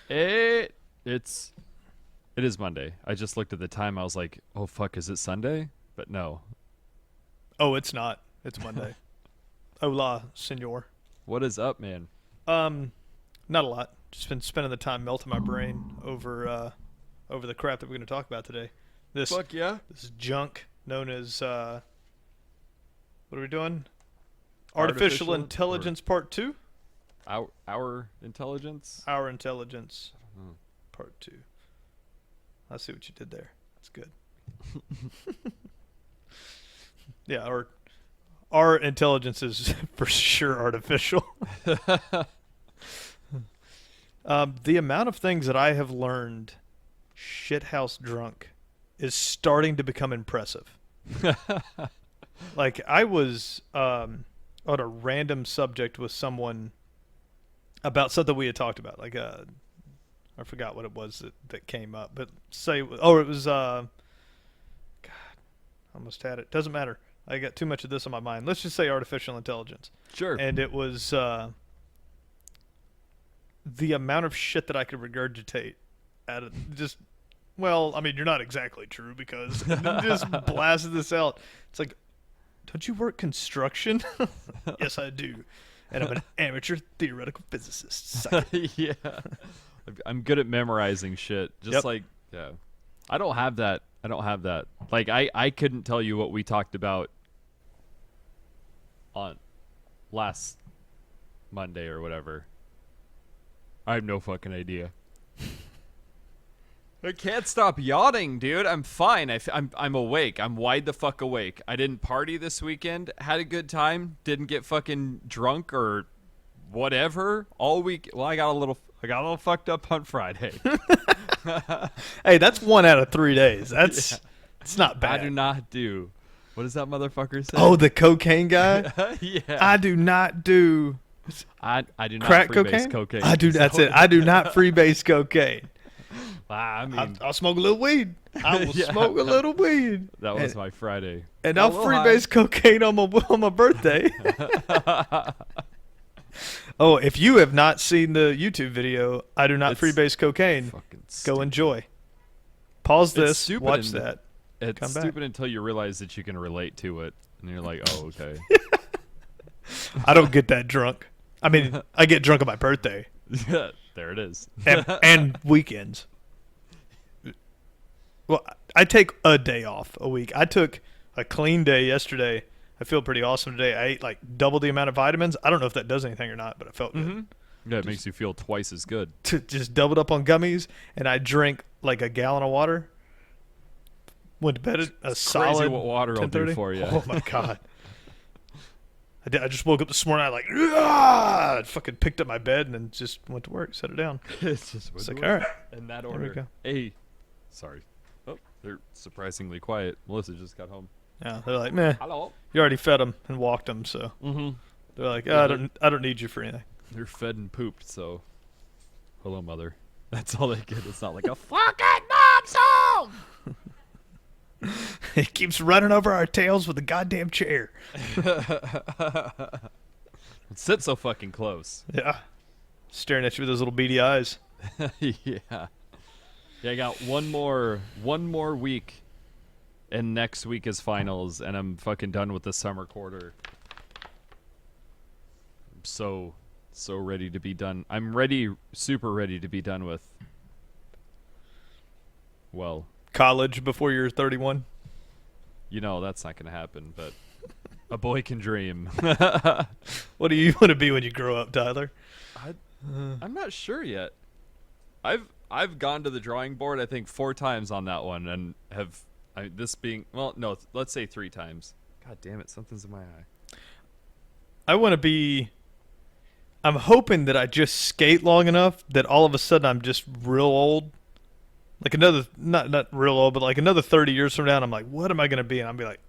It's it is Monday. I just looked at the time. I was like, "Oh fuck, is it Sunday?" But no. Oh, it's not. It's Monday. Hola, senor. What is up, man? Um, Not a lot. Just been spending the time melting my brain over the crap that we're going to talk about today. This Fuck yeah. this junk known as what are we doing? Artificial Intelligence Part 2? Our intelligence? Our Intelligence Hmm. Part 2. I see what you did there. That's good. Yeah, our intelligence is for sure artificial. The amount of things that I have learned shithouse drunk is starting to become impressive. Like, I was on a random subject with someone about something we had talked about. Like, I forgot what it was that came up. But it was, God, I almost had it. Doesn't matter. I got too much of this on my mind. Let's just say artificial intelligence. Sure. And it was the amount of shit that I could regurgitate out of just, well, I mean, you're not exactly true because just blasted this out. It's like, don't you work construction? Yes, I do. And I'm an amateur theoretical physicist. Suck it. Yeah. I'm good at memorizing shit. Just Yep. like, yeah. I don't have that. Like, I couldn't tell you what we talked about on last Monday or whatever. I have no fucking idea. I can't stop yawning, dude. I'm fine. I'm awake. I'm wide the fuck awake. I didn't party this weekend. Had a good time. Didn't get fucking drunk or whatever all week. Well, I got a little fucked up on Friday. Hey, that's 1 out of 3 days. That's It's not bad. I do not do. What does that motherfucker say? Oh, the cocaine guy? Yeah. I do not do I do not crack freebase cocaine? cocaine. I do. That's it. I do not freebase cocaine. I mean, I'll smoke a little weed. I will Yeah. smoke a little weed. that was my Friday. And A I'll little freebase cocaine on my birthday. Oh, if you have not seen the YouTube video, I do not It's freebase cocaine. Fucking Go stupid. enjoy. Pause It's this. stupid Watch and- that. It's Come back. stupid until you realize that you can relate to it, and you're like, oh, okay. I don't get that drunk. I mean, I get drunk on my birthday There it is. and weekends. Well, I take a day off a week. I took a clean day yesterday. I feel pretty awesome today. I ate like double the amount of vitamins. I don't know if that does anything or not, but it felt good. Mm-hmm. Yeah, it makes you feel twice as good. Just doubled up on gummies, and I drank like a gallon of water. Went to bed at a solid Crazy what water will do 10:30. for you. Oh my god! I just woke up this morning. I like, ah! Fucking picked up my bed and then just went to work. Set it down. It's just It's like, all right. in that we order. go. Hey, sorry. Oh, they're surprisingly quiet. Melissa just got home. Yeah, they're like, meh. Hello. You already fed them and walked them, so Mm-hmm. they're like, Yeah, I don't need you for anything. They're fed and pooped, so hello, mother. That's all they get. It's not like a fucking mom song. It keeps running over our tails with the goddamn chair. Sit so fucking close. Yeah, staring at you with those little beady eyes. Yeah. Yeah, I got one more week, and next week is finals, and I'm fucking done with the summer quarter. I'm so ready to be done. I'm ready, super ready to be done with. Well, College before you're 31. you know that's not gonna happen, but a boy can dream. What do you want to be when you grow up, Tyler? I'm not sure yet. I've gone to the drawing board I think 4 times on that one, and this being, well, no, let's say 3 times. God damn it, something's in my eye. I want to be. I'm hoping that I just skate long enough that all of a sudden I'm just real old. Like another, not real old, but like another 30 years from now, and I'm like, what am I going to be? And I'll be like,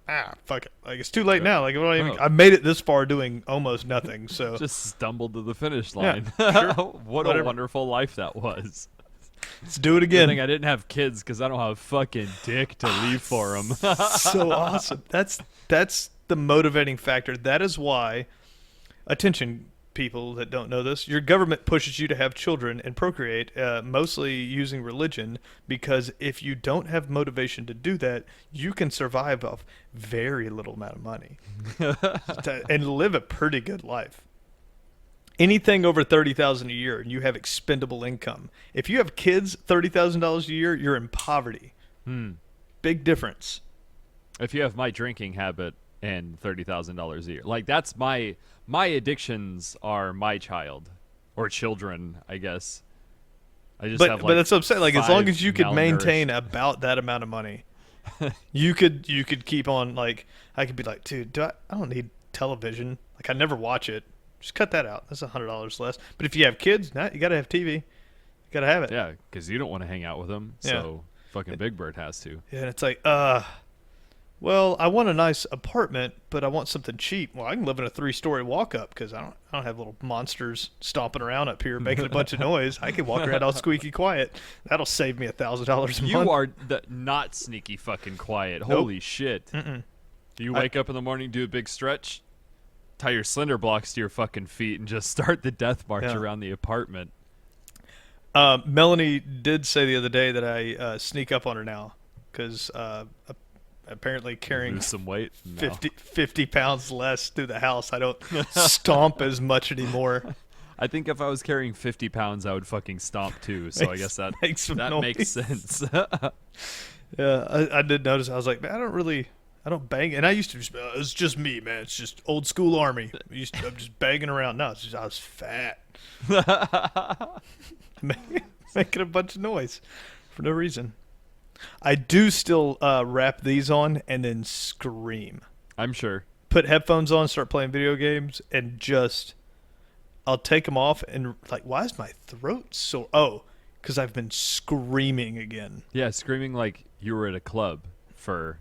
fuck it. Like, it's too late now. Like, I made it this far doing almost nothing. So Just stumbled to the finish Yeah, line. sure. What a Whatever. wonderful life that was. let's do it Good thing again. I didn't have kids because I don't have a fucking dick to leave for them. So awesome. That's the motivating factor. That is why, attention, people that don't know this, your government pushes you to have children and procreate, mostly using religion, because if you don't have motivation to do that, you can survive off very little amount of money and live a pretty good life. Anything over $30,000 a year, and you have expendable income. If you have kids, $30,000 a year, you're in poverty. Big difference. If you have my drinking habit and $30,000 a year, like that's my addictions are my child or children, I guess. I just have like but that's what I'm saying. Like as long as you could malnourished- maintain about that amount of money, you could keep on. Like I could be like, dude, I don't need television. Like I never watch it. Just cut that out. That's $100 less. But if you have kids, nah, you got to have TV. You got to have it. Yeah, because you don't want to hang out with them. So fucking Big Bird has to. Yeah, and it's like, well, I want a nice apartment, but I want something cheap. Well, I can live in a 3-story walk-up because I don't have little monsters stomping around up here making a bunch of noise. I can walk around all squeaky quiet. That'll save me $1,000 a month. You are not sneaky fucking quiet. Nope. Holy shit. Mm-mm. Do you wake up in the morning, do a big stretch, tie your slender blocks to your fucking feet, and just start the death march around the apartment? Melanie did say the other day that I sneak up on her now because apparently carrying Lose some weight? No. 50 pounds less through the house, I don't stomp as much anymore. I think if I was carrying 50 pounds, I would fucking stomp too. So I guess that makes sense. Yeah, I did notice. I was like, man, I don't bang. And I used to just, it's just me, man. It's just old school army. I'm just banging around. No, it's just I was fat. Making a bunch of noise for no reason. I do still wrap these on and then scream. I'm sure. Put headphones on, start playing video games, and just I'll take them off and like, why is my throat so? Oh, because I've been screaming again. Yeah, screaming like you were at a club for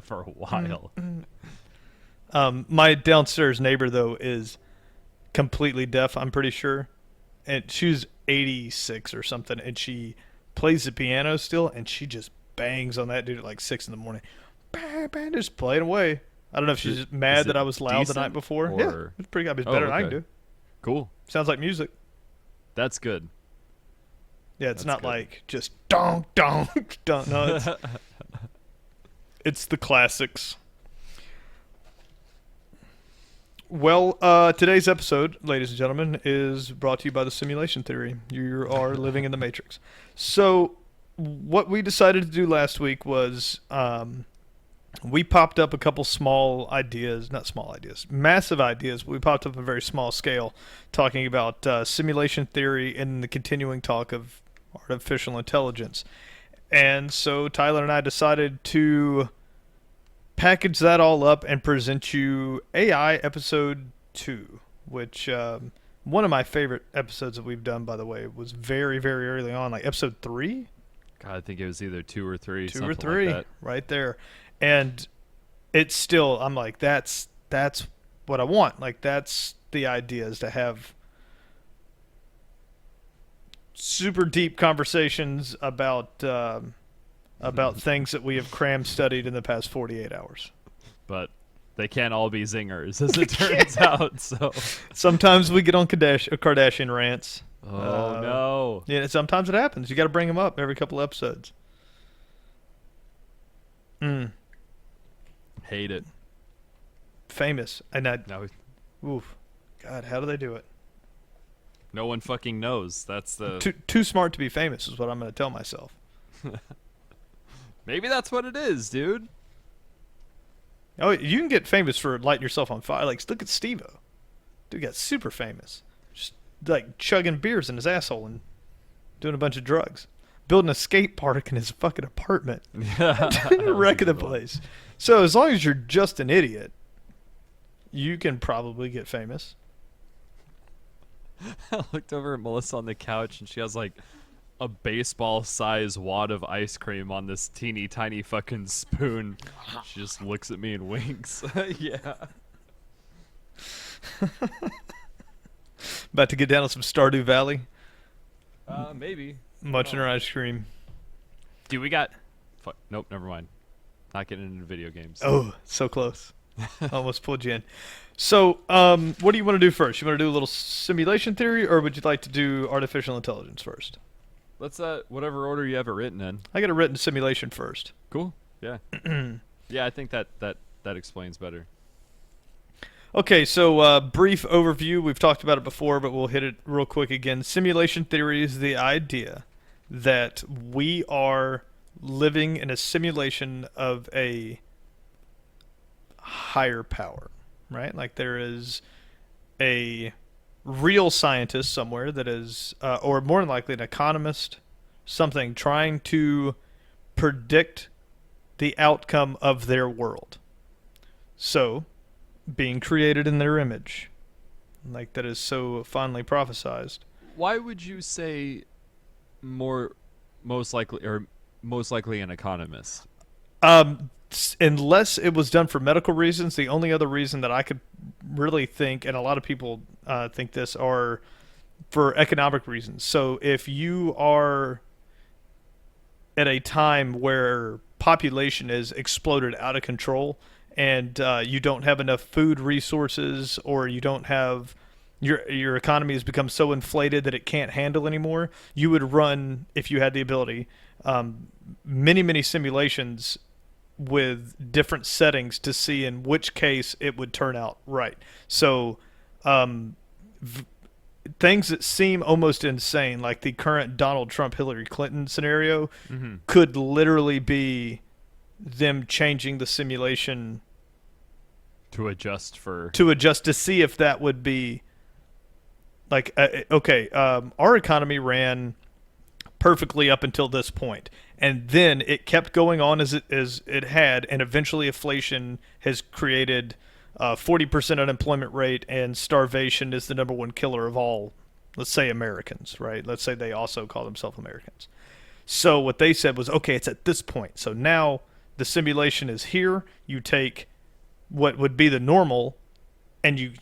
for a while. My downstairs neighbor though is completely deaf, I'm pretty sure, and she's 86 or something, and she plays the piano still, and she just bangs on that dude at like 6 in the morning. Bang, bang, just playing away. I don't know if she's just mad that I was loud the night before. Yeah, it's pretty good. It's better than I can do. Cool. Sounds like music. That's good. Yeah, it's not like just dong, dong, dong. No, it's the classics. Well, today's episode, ladies and gentlemen, is brought to you by the simulation theory. You are living in the Matrix. So, what we decided to do last week was we popped up a couple massive ideas. But we popped up a very small scale, talking about simulation theory and the continuing talk of artificial intelligence. And so Tyler and I decided to package that all up and present you AI episode 2, which one of my favorite episodes that we've done, by the way, was very, very early on, like episode 3. God, I think it was either 2 or 3. 2 or 3, like that. right there. And it's still, I'm like, that's what I want. Like, that's the idea, is to have super deep conversations about things that we have cram studied in the past 48 hours. But they can't all be zingers, as it turns out. So sometimes we get on Kardashian rants. Oh, no. Yeah, sometimes it happens. You got to bring them up every couple episodes. Hate it. Famous. And Oof. God, how do they do it? No one fucking knows. That's the... Too smart to be famous is what I'm going to tell myself. Maybe that's what it is, dude. Oh, you can get famous for lighting yourself on fire. Like, look at Steve-O. Dude got super famous. Just, like, chugging beers in his asshole and doing a bunch of drugs. Building a skate park in his fucking apartment. Wrecking the place. So, as long as you're just an idiot, you can probably get famous. I looked over at Melissa on the couch, and she has, like, a baseball-sized wad of ice cream on this teeny tiny fucking spoon. She just looks at me and winks. Yeah. About to get down to some Stardew Valley. Maybe. Munching her ice cream. Dude, we got... Fuck. Nope, never mind. Not getting into video games. Oh, so close. Almost pulled you in. So, what do you want to do first? You want to do a little simulation theory, or would you like to do artificial intelligence first? Let's whatever order you have it written in. I got a written simulation first. Cool. Yeah. Yeah, I think that explains better. Okay, so brief overview. We've talked about it before, but we'll hit it real quick again. Simulation theory is the idea that we are living in a simulation of a higher power, right? Like there is a real scientist somewhere that is, or more than likely an economist, something trying to predict the outcome of their world. So, being created in their image, like that is so fondly prophesized. Why would you say more most likely an economist? Unless it was done for medical reasons, the only other reason that I could really think, and a lot of people think this, are for economic reasons. So if you are at a time where population is exploded out of control and you don't have enough food resources, or you don't have your economy has become so inflated that it can't handle anymore, you would run, if you had the ability, many simulations with different settings to see in which case it would turn out right. So things that seem almost insane, like the current Donald Trump Hillary Clinton scenario, could literally be them changing the simulation To adjust to see if that would be like okay. Our economy ran perfectly up until this point, and then it kept going on as it had, and eventually inflation has created 40% unemployment rate, and starvation is the number one killer of all, let's say, Americans, right? Let's say they also call themselves Americans. So what they said was, okay, it's at this point. So now the simulation is here. You take what would be the normal, and you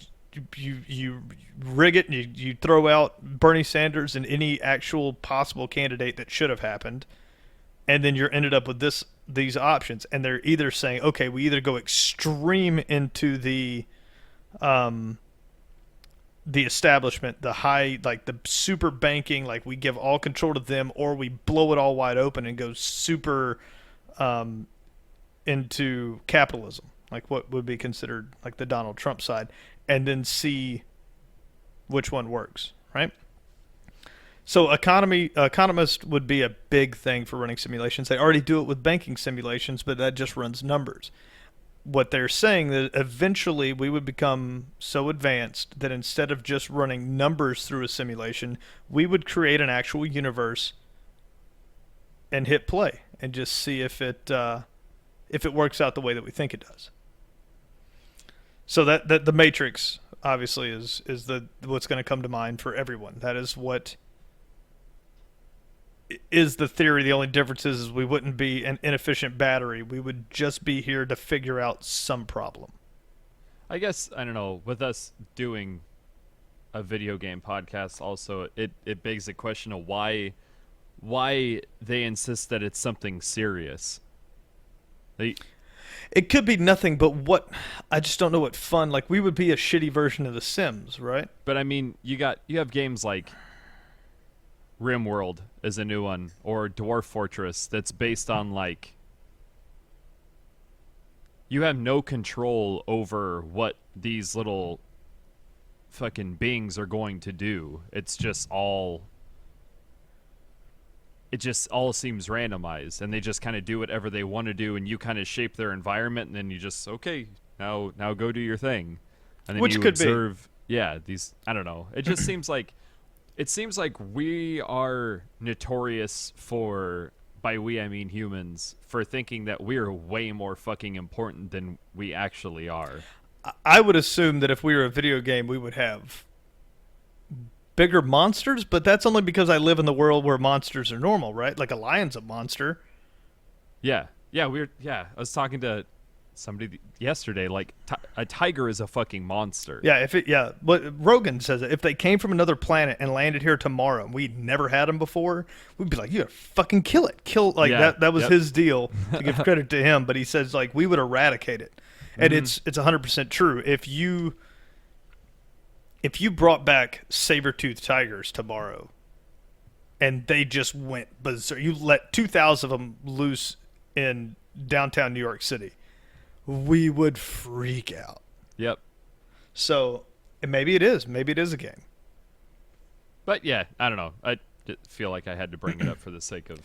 rig it, and you throw out Bernie Sanders and any actual possible candidate that should have happened, and then you're ended up with these options. And they're either saying, okay, we either go extreme into the establishment, the high, like the super banking, like we give all control to them, or we blow it all wide open and go super into capitalism, like what would be considered like the Donald Trump side, and then see which one works, right? So economists would be a big thing for running simulations. They already do it with banking simulations, but that just runs numbers. What they're saying that eventually we would become so advanced that instead of just running numbers through a simulation, we would create an actual universe and hit play and just see if it works out the way that we think it does. So that the Matrix obviously is what's going to come to mind for everyone. That is what is the theory. The only difference is we wouldn't be an inefficient battery. We would just be here to figure out some problem. I guess, I don't know, with us doing a video game podcast also, it begs the question of why they insist that it's something serious. It could be nothing but what, I just don't know what fun, like we would be a shitty version of The Sims, right? But I mean, you have games like RimWorld is a new one, or Dwarf Fortress, that's based on like you have no control over what these little fucking beings are going to do. It just all seems randomized, and they just kind of do whatever they want to do, and you kind of shape their environment, and then you just, okay, now go do your thing, and then which you could observe these, I don't know, it just seems like we are notorious for, by we I mean humans, for thinking that we're way more fucking important than we actually are. I would assume that if we were a video game, we would have bigger monsters, but that's only because I live in the world where monsters are normal, right? Like a lion's a monster. Yeah, I was talking to somebody yesterday. Like a tiger is a fucking monster. Yeah, what Rogan says, if they came from another planet and landed here tomorrow, and we'd never had them before, we'd be like, you gotta fucking kill it. That was his deal. To give credit to him, but he says like we would eradicate it, and it's 100% true. If you if you brought back saber-toothed tigers tomorrow and they just went berserk, you let 2,000 of them loose in downtown New York City, we would freak out. Yep. So maybe it is. Maybe it is a game. But yeah, I don't know. I feel like I had to bring it up for the sake of.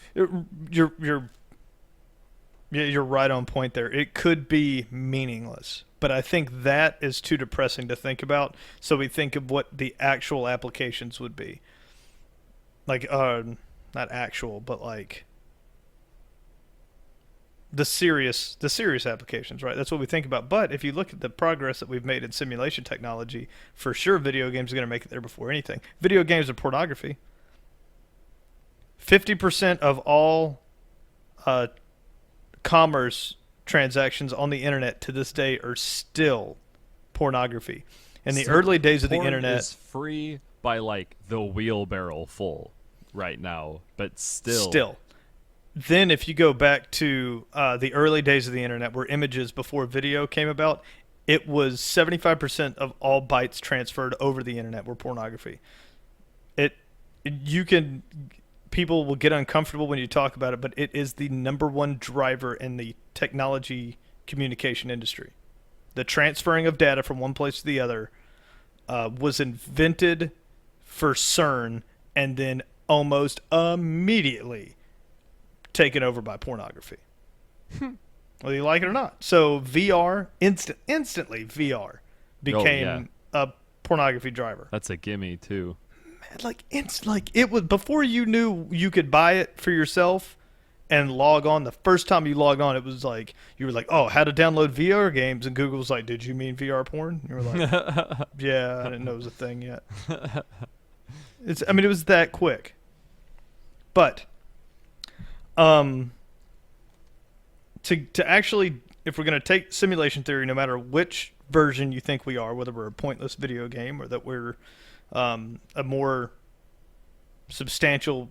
You're right on point there. It could be meaningless, but I think that is too depressing to think about. So we think of what the actual applications would be. Like, not actual, but like the serious applications, right? That's what we think about. But if you look at the progress that we've made in simulation technology, for sure video games are going to make it there before anything. Video games are pornography. 50% of all commerce transactions on the internet to this day are still pornography. In the early days of the internet, is free by like the wheelbarrow full right now, but still. Then if you go back to the early days of the internet where images before video came about, it was 75% of all bytes transferred over the internet were pornography. People will get uncomfortable when you talk about it, but it is the number one driver in the technology communication industry. The transferring of data from one place to the other was invented for CERN and then almost immediately taken over by pornography. Whether you like it or not. So VR, instantly VR became a pornography driver. That's a gimme too. Like it was before you knew you could buy it for yourself and log on. The first time you logged on, it was like you were like, "Oh, how to download VR games?" And Google was like, "Did you mean VR porn?" And you were like, "Yeah, I didn't know it was a thing yet." It was that quick. But to actually, if we're going to take simulation theory, no matter which version you think we are, whether we're a pointless video game or that we're a more substantial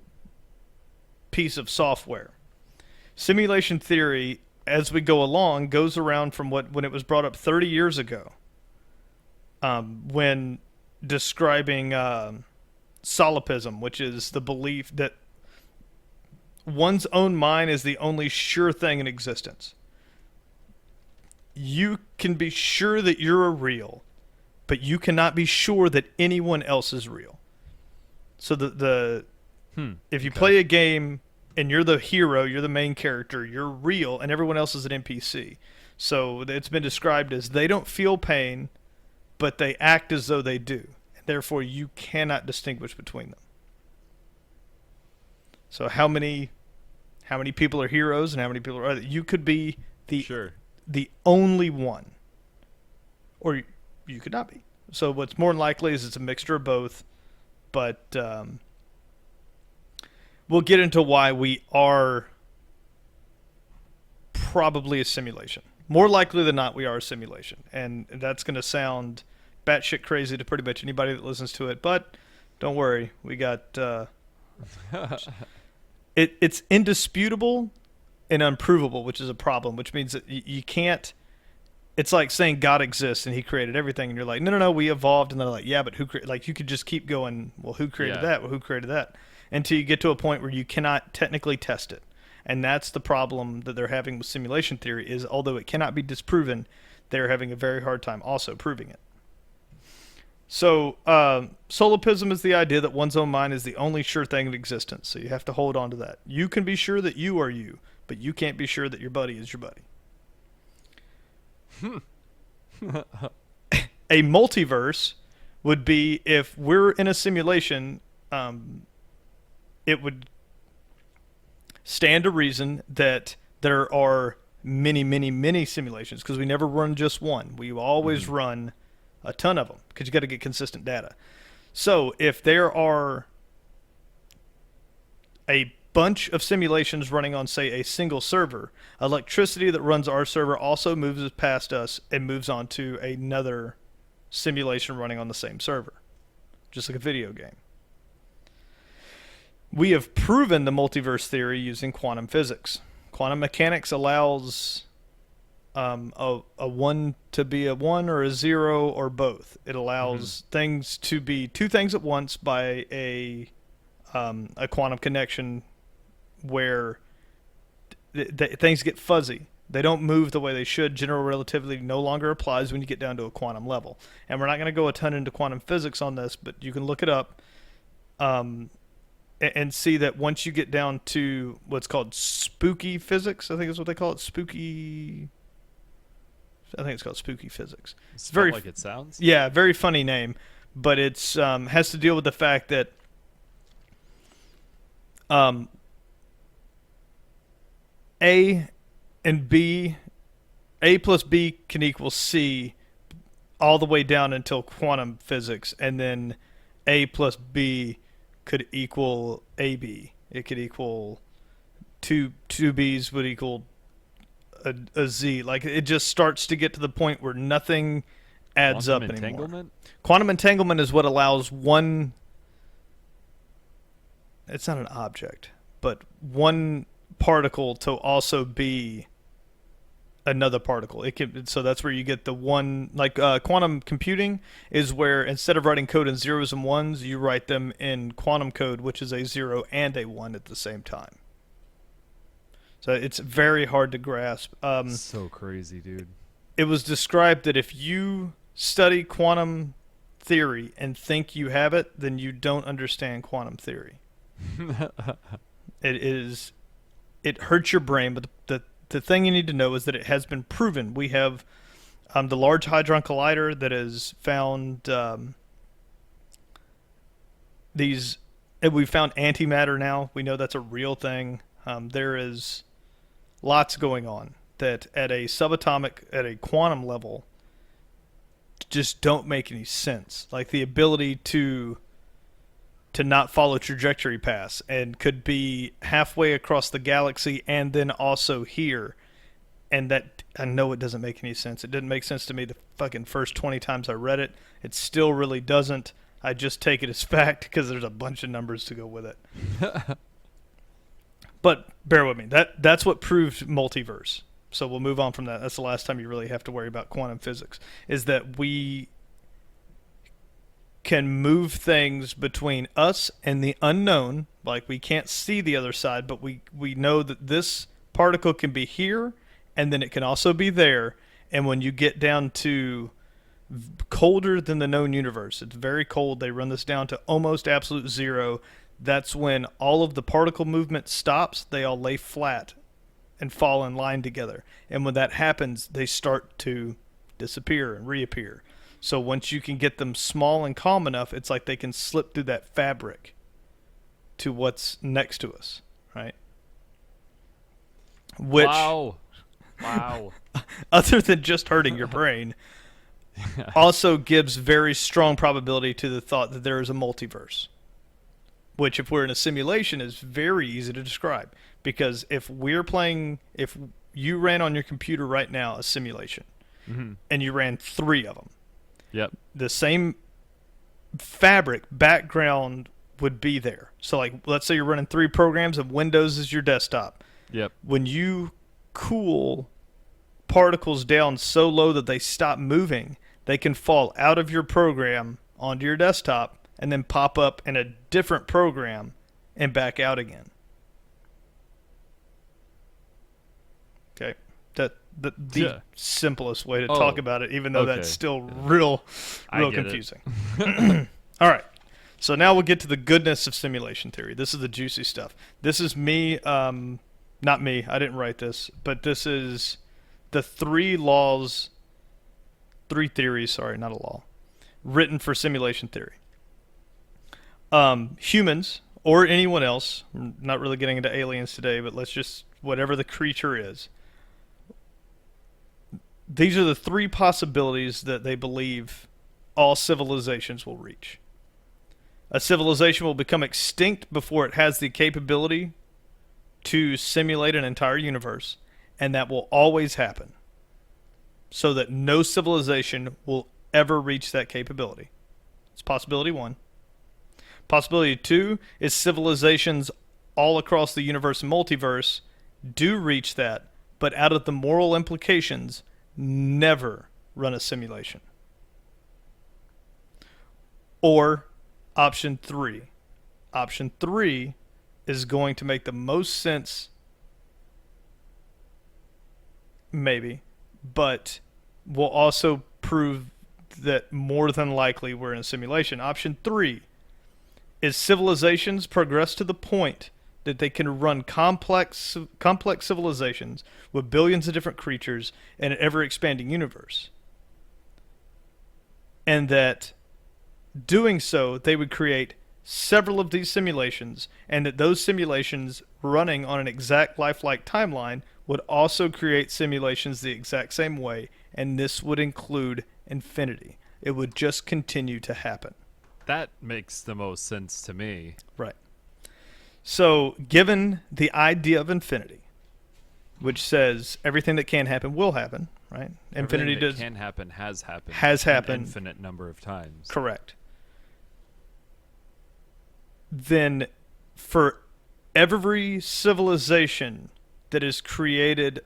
piece of software. Simulation theory, as we go along, goes around from when it was brought up 30 years ago, when describing solipsism, which is the belief that one's own mind is the only sure thing in existence. You can be sure that you're real, but you cannot be sure that anyone else is real. So if you play a game and you're the hero, you're the main character, you're real, and everyone else is an NPC. So it's been described as they don't feel pain, but they act as though they do. And therefore, you cannot distinguish between them. So how many people are heroes and how many people are other? You could be the only one, or you could not be. So what's more likely is it's a mixture of both, but we'll get into why we are probably a simulation. More likely than not, we are a simulation, and that's going to sound batshit crazy to pretty much anybody that listens to it, but don't worry, we got it's indisputable and unprovable, which is a problem, which means that you can't. It's like saying God exists and he created everything, and you're like, no, we evolved, and they're like, yeah, but who created? Like, you could just keep going, well, who created that? Well, who created that? Until you get to a point where you cannot technically test it. And that's the problem that they're having with simulation theory is, although it cannot be disproven, they're having a very hard time also proving it. So solipsism is the idea that one's own mind is the only sure thing in existence. So you have to hold on to that. You can be sure that you are you, but you can't be sure that your buddy is your buddy. A multiverse would be if we're in a simulation, it would stand to reason that there are many, many, many simulations because we never run just one. We always run a ton of them because you got to get consistent data. So if there are a bunch of simulations running on, say, a single server, electricity that runs our server also moves past us and moves on to another simulation running on the same server, just like a video game. We have proven the multiverse theory using quantum physics. Quantum mechanics allows a one to be a one or a zero or both. It Hmm. allows things to be two things at once by a quantum connection where things get fuzzy. They don't move the way they should. General relativity no longer applies when you get down to a quantum level. And we're not going to go a ton into quantum physics on this, but you can look it up um, and see that once you get down to what's called spooky physics, I think is what they call it. Spooky. I think it's called spooky physics. It's Spelled very, like it sounds. yeah, very funny name, but it's has to deal with the fact that um, A and B, A plus B can equal C all the way down until quantum physics, and then A plus B could equal AB. It could equal two B's would equal a Z. Like it just starts to get to the point where nothing adds Quantum up anymore. entanglement. Quantum entanglement is what allows one. It's not an object, but one particle to also be another particle. It can, so that's where you get the one, like quantum computing is where instead of writing code in zeros and ones, you write them in quantum code, which is a zero and a one at the same time. So it's very hard to grasp. So crazy, dude. It was described that if you study quantum theory and think you have it, then you don't understand quantum theory. It is, it hurts your brain, but the thing you need to know is that it has been proven. We have the Large Hadron Collider that has found these. We found antimatter now. We know that's a real thing. There is lots going on that at a subatomic, at a quantum level, just don't make any sense. Like the ability to not follow trajectory paths and could be halfway across the galaxy and then also here. And that, I know it doesn't make any sense. It didn't make sense to me the fucking first 20 times I read it. It still really doesn't. I just take it as fact because there's a bunch of numbers to go with it. But bear with me. That's what proved multiverse. So we'll move on from that. That's the last time you really have to worry about quantum physics. Is that we can move things between us and the unknown. Like we can't see the other side, but we know that this particle can be here and then it can also be there. And when you get down to colder than the known universe, it's very cold. They run this down to almost absolute zero. That's when all of the particle movement stops. They all lay flat and fall in line together. And when that happens, they start to disappear and reappear. So once you can get them small and calm enough, it's like they can slip through that fabric to what's next to us, right? Which, Wow. Wow. other than just hurting your brain, also gives very strong probability to the thought that there is a multiverse. Which, if we're in a simulation, is very easy to describe. Because if you ran on your computer right now a simulation, Hmm. and you ran three of them, Yep. the same fabric background would be there. So, like, let's say you're running three programs and Windows is your desktop. Yep. When you cool particles down so low that they stop moving, they can fall out of your program onto your desktop and then pop up in a different program and back out again. Okay. The Yeah. simplest way to Oh, talk about it, even though okay. that's still real I get it. confusing. All right. So now we'll get to the goodness of simulation theory. This is the juicy stuff. This is me, not me. I didn't write this, but this is the three theories. Sorry, not a law, written for simulation theory. Humans or anyone else. I'm not really getting into aliens today, but let's just whatever the creature is. These are the three possibilities that they believe all civilizations will reach. A civilization will become extinct before it has the capability to simulate an entire universe, and that will always happen. So that no civilization will ever reach that capability. It's possibility one. Possibility two is civilizations all across the universe and multiverse do reach that, but out of the moral implications, never run a simulation. Or option 3. Option 3 is going to make the most sense, maybe, but will also prove that more than likely we're in a simulation. Option 3 is civilizations progress to the point that they can run complex civilizations with billions of different creatures in an ever-expanding universe. And that doing so, they would create several of these simulations, and that those simulations running on an exact lifelike timeline would also create simulations the exact same way, and this would include infinity. It would just continue to happen. That makes the most sense to me. Right. So, given the idea of infinity, which says everything that can happen will happen, right? Infinity Everything that can happen has happened. Has happened. An infinite number of times. Correct. Then, for every civilization that has created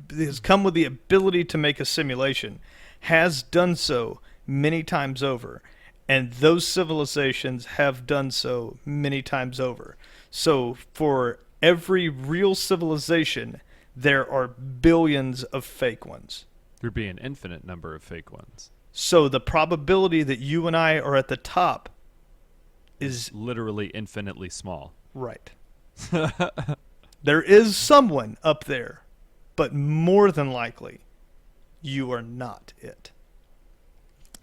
has come with the ability to make a simulation, has done so many times over, and those civilizations have done so many times over. So for every real civilization, there are billions of fake ones. There'd be an infinite number of fake ones. So the probability that you and I are at the top is literally infinitely small. Right. There is someone up there, but more than likely, you are not it.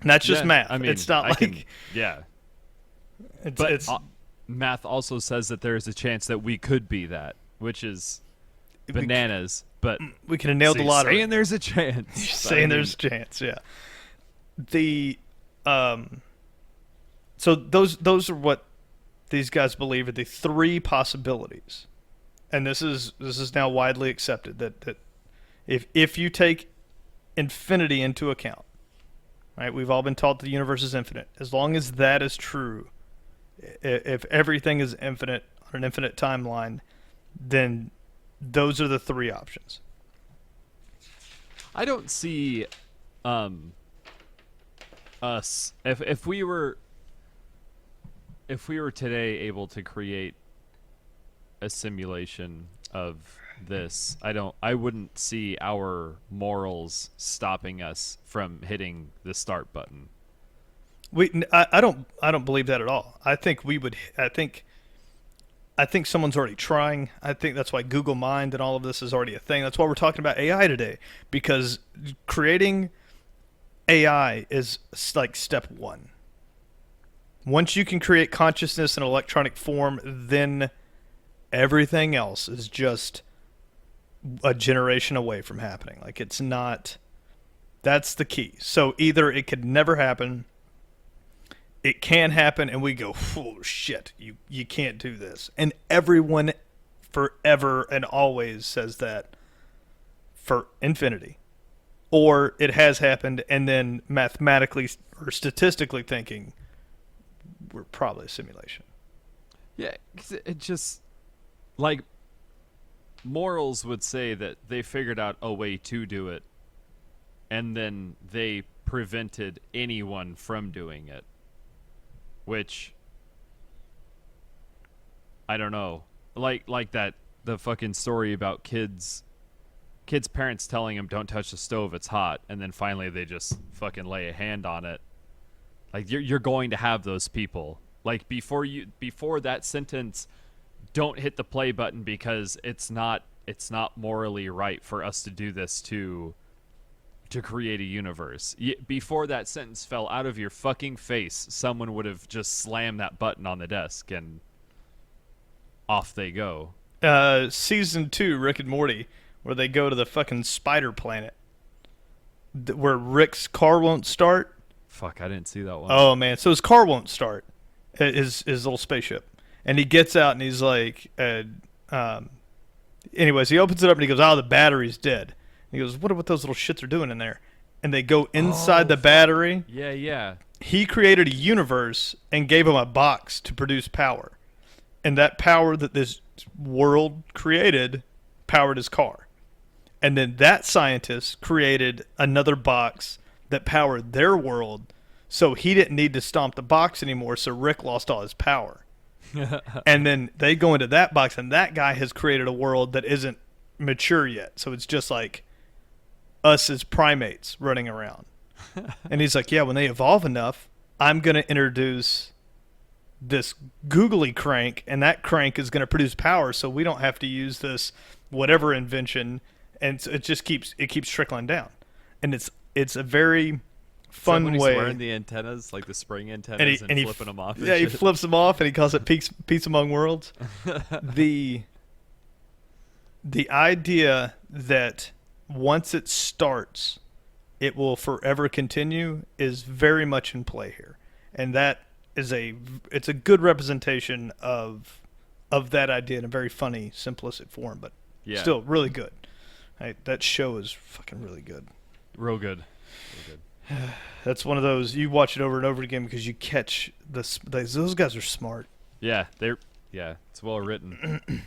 And that's just math. I mean, it's not like... yeah. It's math also says that there is a chance that we could be that, which is bananas. But we could have nailed the lottery. Saying there's a chance. Saying there's a chance, yeah. So those are what these guys believe are the 3 possibilities. And this is now widely accepted that if you take infinity into account, right? We've all been taught the universe is infinite. As long as that is true, if everything is infinite on an infinite timeline, then those are the 3 options. I don't see us if we were today able to create a simulation of this, I wouldn't see our morals stopping us from hitting the start button. I don't believe that at all. I think we would. I think someone's already trying. I think that's why Google Mind and all of this is already a thing. That's why we're talking about AI today, because creating AI is like step 1. Once you can create consciousness in electronic form, then everything else is just a generation away from happening. Like, it's not... That's the key. So either it could never happen, it can happen, and we go, oh, shit, you can't do this. And everyone forever and always says that for infinity. Or it has happened, and then mathematically or statistically thinking, we're probably a simulation. Yeah, 'cause it just... Like, morals would say that they figured out a way to do it, and then they prevented anyone from doing it. Which, I don't know. Like that, the fucking story about kids' parents telling them don't touch the stove, it's hot, and then finally they just fucking lay a hand on it. Like, you're going to have those people. Like, before that sentence, don't hit the play button because it's not morally right for us to do this to create a universe. Before that sentence fell out of your fucking face, someone would have just slammed that button on the desk and off they go. Season 2, Rick and Morty, where they go to the fucking spider planet, where Rick's car won't start. Fuck, I didn't see that one. Oh man, so his car won't start, his little spaceship. And he gets out and he's like, anyways, he opens it up and he goes, the battery's dead. And he goes, what those little shits are doing in there? And they go inside the battery. Yeah. He created a universe and gave him a box to produce power. And that power that this world created powered his car. And then that scientist created another box that powered their world, so he didn't need to stomp the box anymore, so Rick lost all his power. And then they go into that box, and that guy has created a world that isn't mature yet. So it's just like us as primates running around. And he's like, yeah, when they evolve enough, I'm going to introduce this googly crank, and that crank is going to produce power, so we don't have to use this whatever invention. And so it just keeps trickling down. And it's a very fun when he's way. wearing the antennas, like the spring antennas, and flipping them off. Yeah, he flips them off, and he calls it Peace Among Worlds. The idea that once it starts, it will forever continue is very much in play here, and that is it's a good representation of that idea in a very funny, simplistic form, but still really good. That show is fucking really good. Real good. Real good. That's one of those you watch it over and over again because you catch those guys are smart. Yeah, it's well written.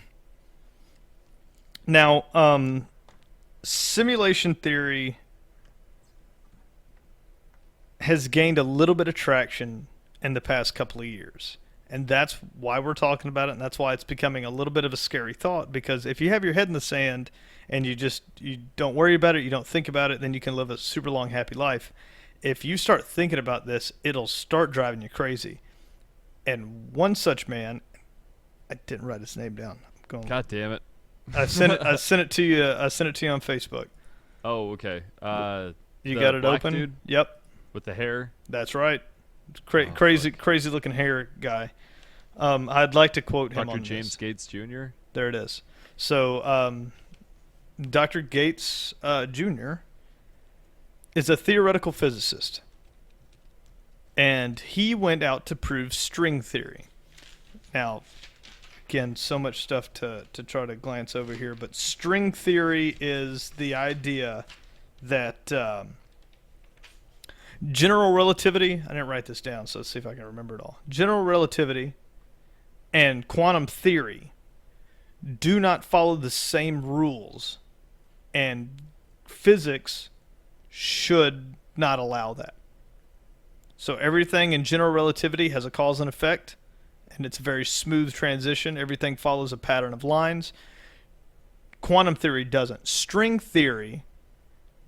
Now, simulation theory has gained a little bit of traction in the past couple of years. And that's why we're talking about it, and that's why it's becoming a little bit of a scary thought, because if you have your head in the sand and you don't worry about it, you don't think about it, then you can live a super long, happy life. If you start thinking about this, it'll start driving you crazy. And one such man, I didn't write his name down. God damn it. I sent it to you. I sent it to you on Facebook. Oh, okay. You got it open? Dude Yep. with the hair. That's right. Crazy looking hair guy. I'd like to quote him on Dr. James this. Gates Jr. There it is. So, Dr. Gates Jr. is a theoretical physicist, and he went out to prove string theory. Now, again, so much stuff to try to glance over here, but string theory is the idea that general relativity, I didn't write this down, so let's see if I can remember it all. General relativity and quantum theory do not follow the same rules, and physics should not allow that. So everything in general relativity has a cause and effect, and it's a very smooth transition. Everything follows a pattern of lines. Quantum theory doesn't. String theory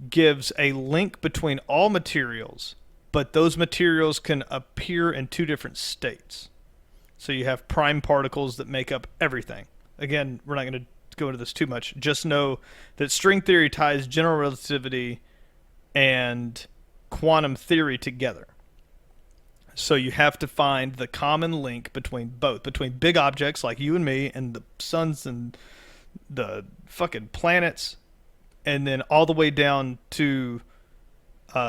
gives a link between all materials, but those materials can appear in two different states. So you have prime particles that make up everything. Again, we're not going to go into this too much. Just know that string theory ties general relativity and quantum theory together. So you have to find the common link between both, between big objects like you and me and the suns and the fucking planets, and then all the way down to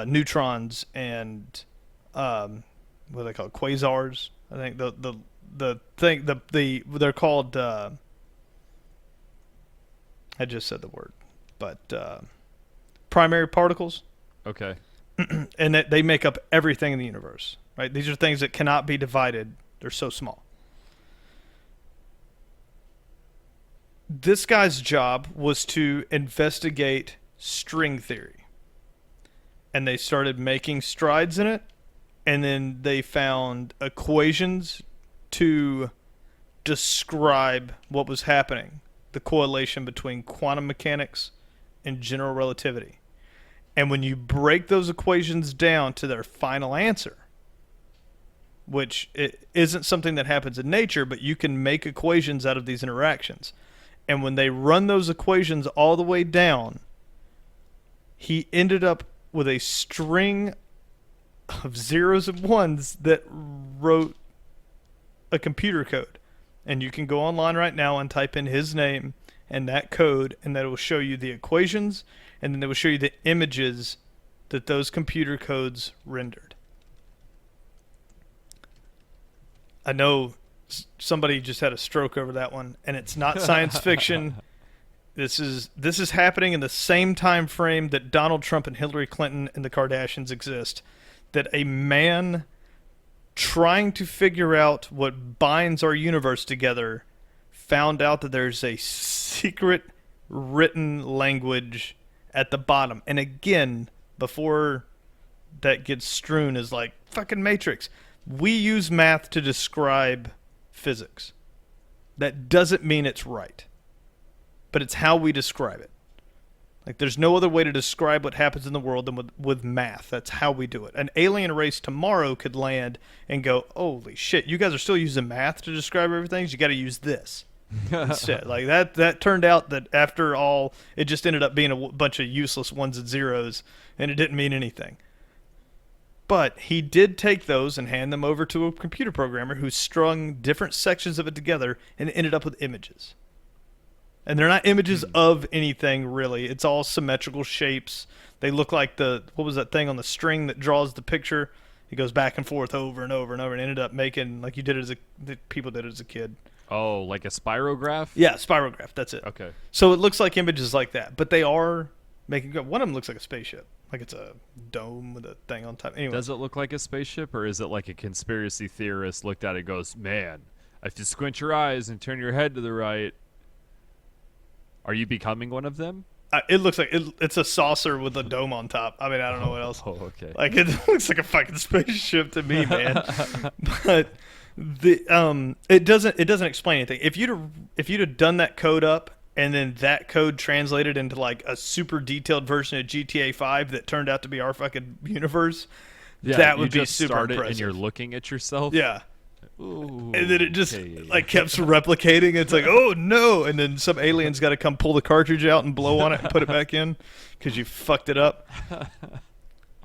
neutrons and what are they called? Quasars. I think they're called. I just said the word, but primary particles. Okay. And that they make up everything in the universe. Right? These are things that cannot be divided. They're so small. This guy's job was to investigate string theory. And they started making strides in it. And then they found equations to describe what was happening. The correlation between quantum mechanics and general relativity. And when you break those equations down to their final answer, which it isn't something that happens in nature, but you can make equations out of these interactions. And when they run those equations all the way down, he ended up with a string of zeros and ones that wrote a computer code. And you can go online right now and type in his name and that code, and that will show you the equations, and then it will show you the images that those computer codes rendered. I know somebody just had a stroke over that one, and it's not science fiction. This is happening in the same time frame that Donald Trump and Hillary Clinton and the Kardashians exist. That a man trying to figure out what binds our universe together found out that there's a secret written language at the bottom. And again, before that gets strewn as like fucking Matrix, we use math to describe physics. That doesn't mean it's right, but it's how we describe it. Like, there's no other way to describe what happens in the world than with math. That's how we do it. An alien race tomorrow could land and go, holy shit, you guys are still using math to describe everything? You got to use this instead. Like, that turned out that after all, it just ended up being a bunch of useless ones and zeros, and it didn't mean anything. But he did take those and hand them over to a computer programmer who strung different sections of it together and ended up with images. And they're not images of anything, really. It's all symmetrical shapes. They look like what was that thing on the string that draws the picture? It goes back and forth over and over and over and ended up making, like people did it as a kid. Oh, like a spirograph? Yeah, spirograph, that's it. Okay. So it looks like images like that, but they are making, one of them looks like a spaceship. Like it's a dome with a thing on top. Anyway. Does it look like a spaceship, or is it like a conspiracy theorist looked at it and goes, man, if you squint your eyes and turn your head to the right, are you becoming one of them? It looks like it's a saucer with a dome on top. I mean, I don't know what else. Oh, okay. Like, it looks like a fucking spaceship to me, man. But it doesn't explain anything. If you'd have done that code up and then that code translated into like a super detailed version of GTA 5 that turned out to be our fucking universe, that would be super impressive. And you're looking at yourself. Yeah. Ooh, and then it just like kept replicating. It's like, oh no! And then some alien's got to come pull the cartridge out and blow on it and put it back in because you fucked it up.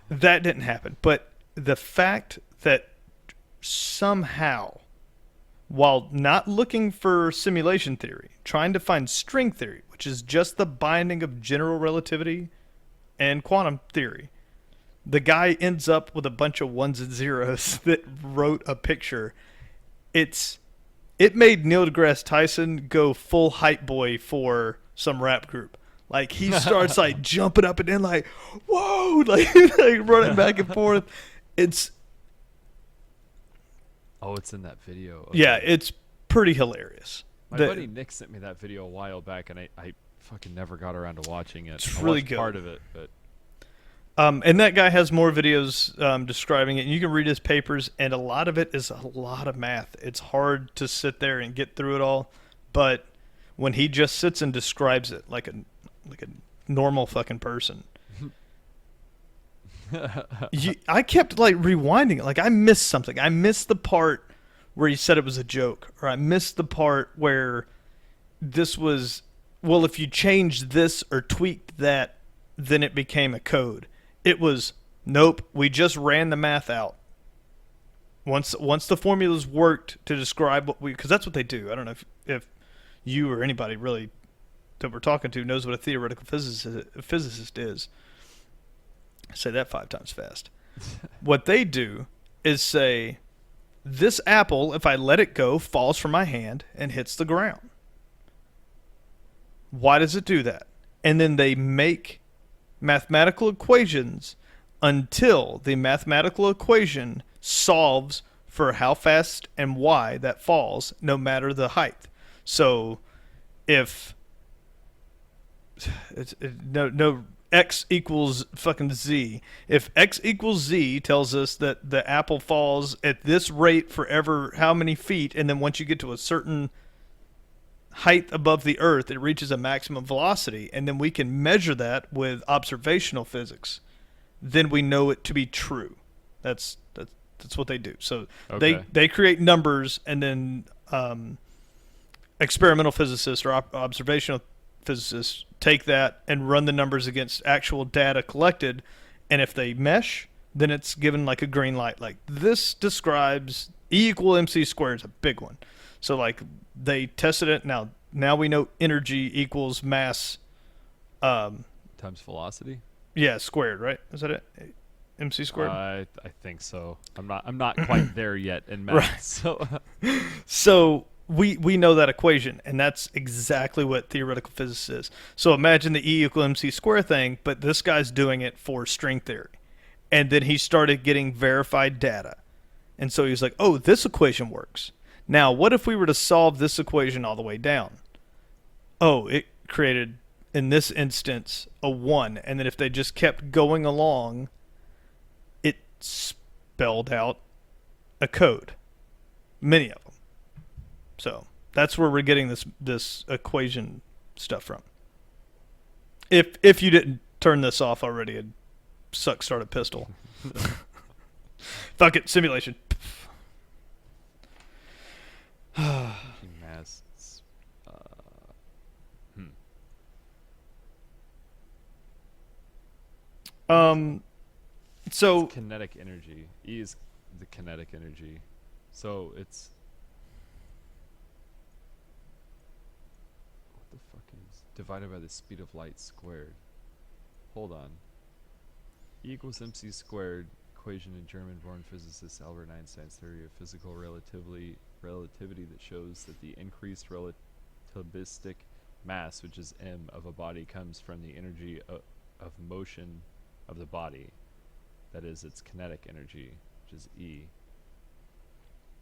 That didn't happen. But the fact that somehow, while not looking for simulation theory, trying to find string theory, which is just the binding of general relativity and quantum theory, the guy ends up with a bunch of ones and zeros that wrote a picture. It made Neil deGrasse Tyson go full hype boy for some rap group. Like, he starts like jumping up and down like, whoa, like running back and forth. It's in that video. Okay. Yeah, it's pretty hilarious. My buddy Nick sent me that video a while back, and I fucking never got around to watching it. It's really good. Part of it, but. And that guy has more videos describing it. And you can read his papers, and a lot of it is a lot of math. It's hard to sit there and get through it all, but when he just sits and describes it like a normal fucking person, I kept like rewinding it. Like, I missed something. I missed the part where he said it was a joke, or I missed the part where this was, well, if you changed this or tweaked that, then it became a code. It was, nope, we just ran the math out. Once the formulas worked to describe what because that's what they do. I don't know if you or anybody really that we're talking to knows what a theoretical physicist is. I say that 5 times fast. What they do is say, this apple, if I let it go, falls from my hand and hits the ground. Why does it do that? And then they make mathematical equations until the mathematical equation solves for how fast and why that falls, no matter the height. So if no x equals fucking z, if x equals z tells us that the apple falls at this rate forever how many feet, and then once you get to a certain height above the earth, it reaches a maximum velocity, and then we can measure that with observational physics, then we know it to be true. That's what they do. So they create numbers, and then experimental physicists or observational physicists take that and run the numbers against actual data collected, and if they mesh, then it's given like a green light. Like, this describes E equal mc squared is a big one. So like, they tested it. Now we know energy equals mass times velocity. Yeah, squared, right? Is that it? MC squared. I think so. I'm not quite there yet in math. Right. So we know that equation, and that's exactly what theoretical physics is. So imagine the E equal mc squared thing, but this guy's doing it for string theory, and then he started getting verified data, and so he's like, oh, this equation works. Now, what if we were to solve this equation all the way down? Oh, it created in this instance, a 1. And then if they just kept going along, it spelled out a code. Many of them. So that's where we're getting this equation stuff from. If you didn't turn this off already, it'd suck start a pistol. Fuck it, simulation. Mass. So It's kinetic energy. E is the kinetic energy. So it's what the fuck is divided by the speed of light squared. Hold on. E equals mc squared equation in German-born physicist Albert Einstein's theory of physical relativity that shows that the increased relativistic mass, which is m, of a body comes from the energy of motion of the body. That is its kinetic energy, which is E,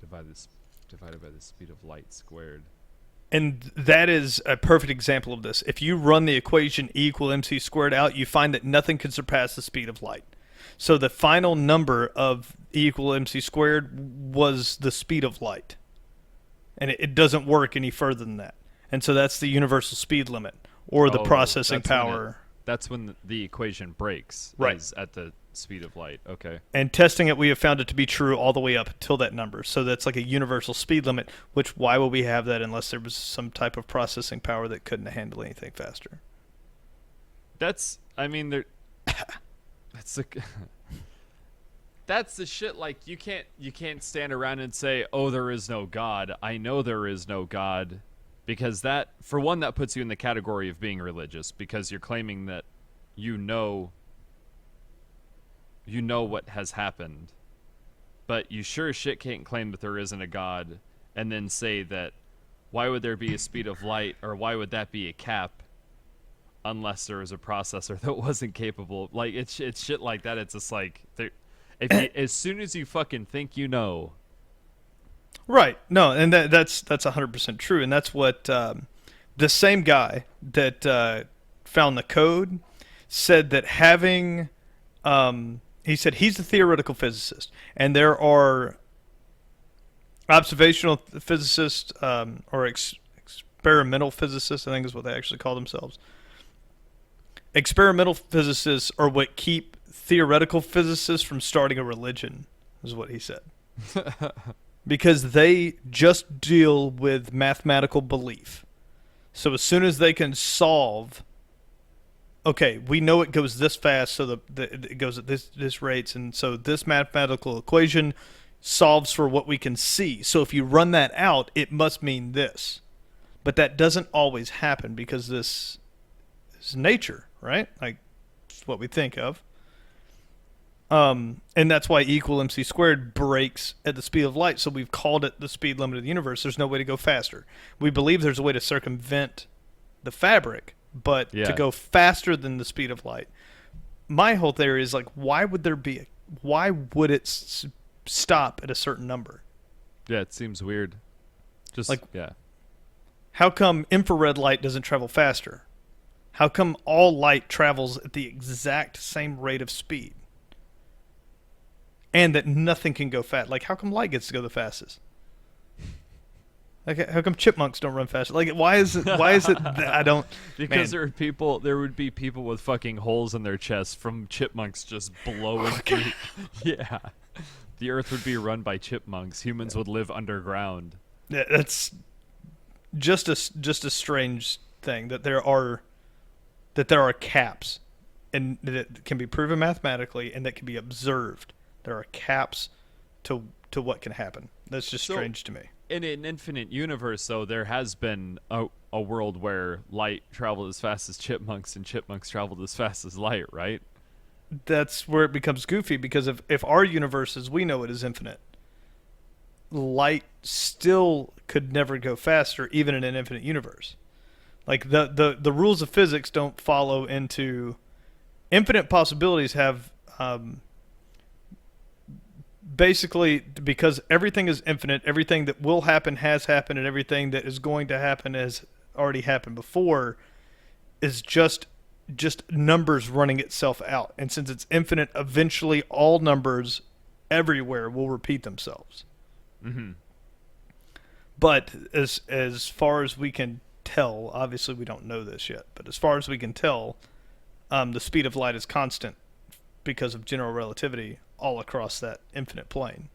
divided by the speed of light squared. And that is a perfect example of this. If you run the equation E equal mc squared out, you find that nothing can surpass the speed of light. So the final number of E equal mc squared was the speed of light. And it doesn't work any further than that. And so that's the universal speed limit, or the processing power. That's when the equation breaks. Right. Is at the speed of light. Okay. And testing it, we have found it to be true all the way up until that number. So that's like a universal speed limit, which why would we have that unless there was some type of processing power that couldn't handle anything faster? That's that's the shit. Like you can't stand around and say, oh, there is no God. I know there is no God, because that, for one, that puts you in the category of being religious, because you're claiming that you know what has happened, but you sure as shit can't claim that there isn't a God and then say that why would there be a speed of light, or why would that be a cap unless there was a processor that wasn't capable. Like it's shit like that. It's just like as soon as you fucking think you know. Right. No, and that's 100% true, and that's what the same guy that found the code said that having he said he's a theoretical physicist, and there are observational physicists or experimental physicists, I think is what they actually call themselves. Experimental physicists are what keep theoretical physicists from starting a religion, is what he said. Because they just deal with mathematical belief. So as soon as they can solve, okay, we know it goes this fast, so it goes at this rates, and so this mathematical equation solves for what we can see. So if you run that out, it must mean this. But that doesn't always happen because this is nature, right? Like, it's what we think of. And that's why E equal mc squared breaks at the speed of light. So we've called it the speed limit of the universe. There's no way to go faster. We believe there's a way to circumvent the fabric, but to go faster than the speed of light. My whole theory is like, why would it stop at a certain number? Yeah, it seems weird. Just like, yeah. How come infrared light doesn't travel faster? How come all light travels at the exact same rate of speed? And that nothing can go fast. Like, how come light gets to go the fastest? Like, how come chipmunks don't run faster? Like, why is it that I don't... Because there would be people with fucking holes in their chests from chipmunks just blowing through. Yeah. The earth would be run by chipmunks. Humans would live underground. Yeah, that's just a strange thing that there are caps, and that can be proven mathematically and that can be observed. There are caps to what can happen. That's just strange to me. In an infinite universe, though, there has been a world where light traveled as fast as chipmunks and chipmunks traveled as fast as light, right? That's where it becomes goofy, because if our universe as we know it is infinite, light still could never go faster, even in an infinite universe. Like the rules of physics don't follow into infinite possibilities. Have basically, because everything is infinite, everything that will happen has happened, and everything that is going to happen has already happened before. is just numbers running itself out. And since it's infinite, eventually all numbers everywhere will repeat themselves. Mm-hmm. But as far as we can tell, obviously we don't know this yet, but as far as we can tell, the speed of light is constant because of general relativity all across that infinite plane.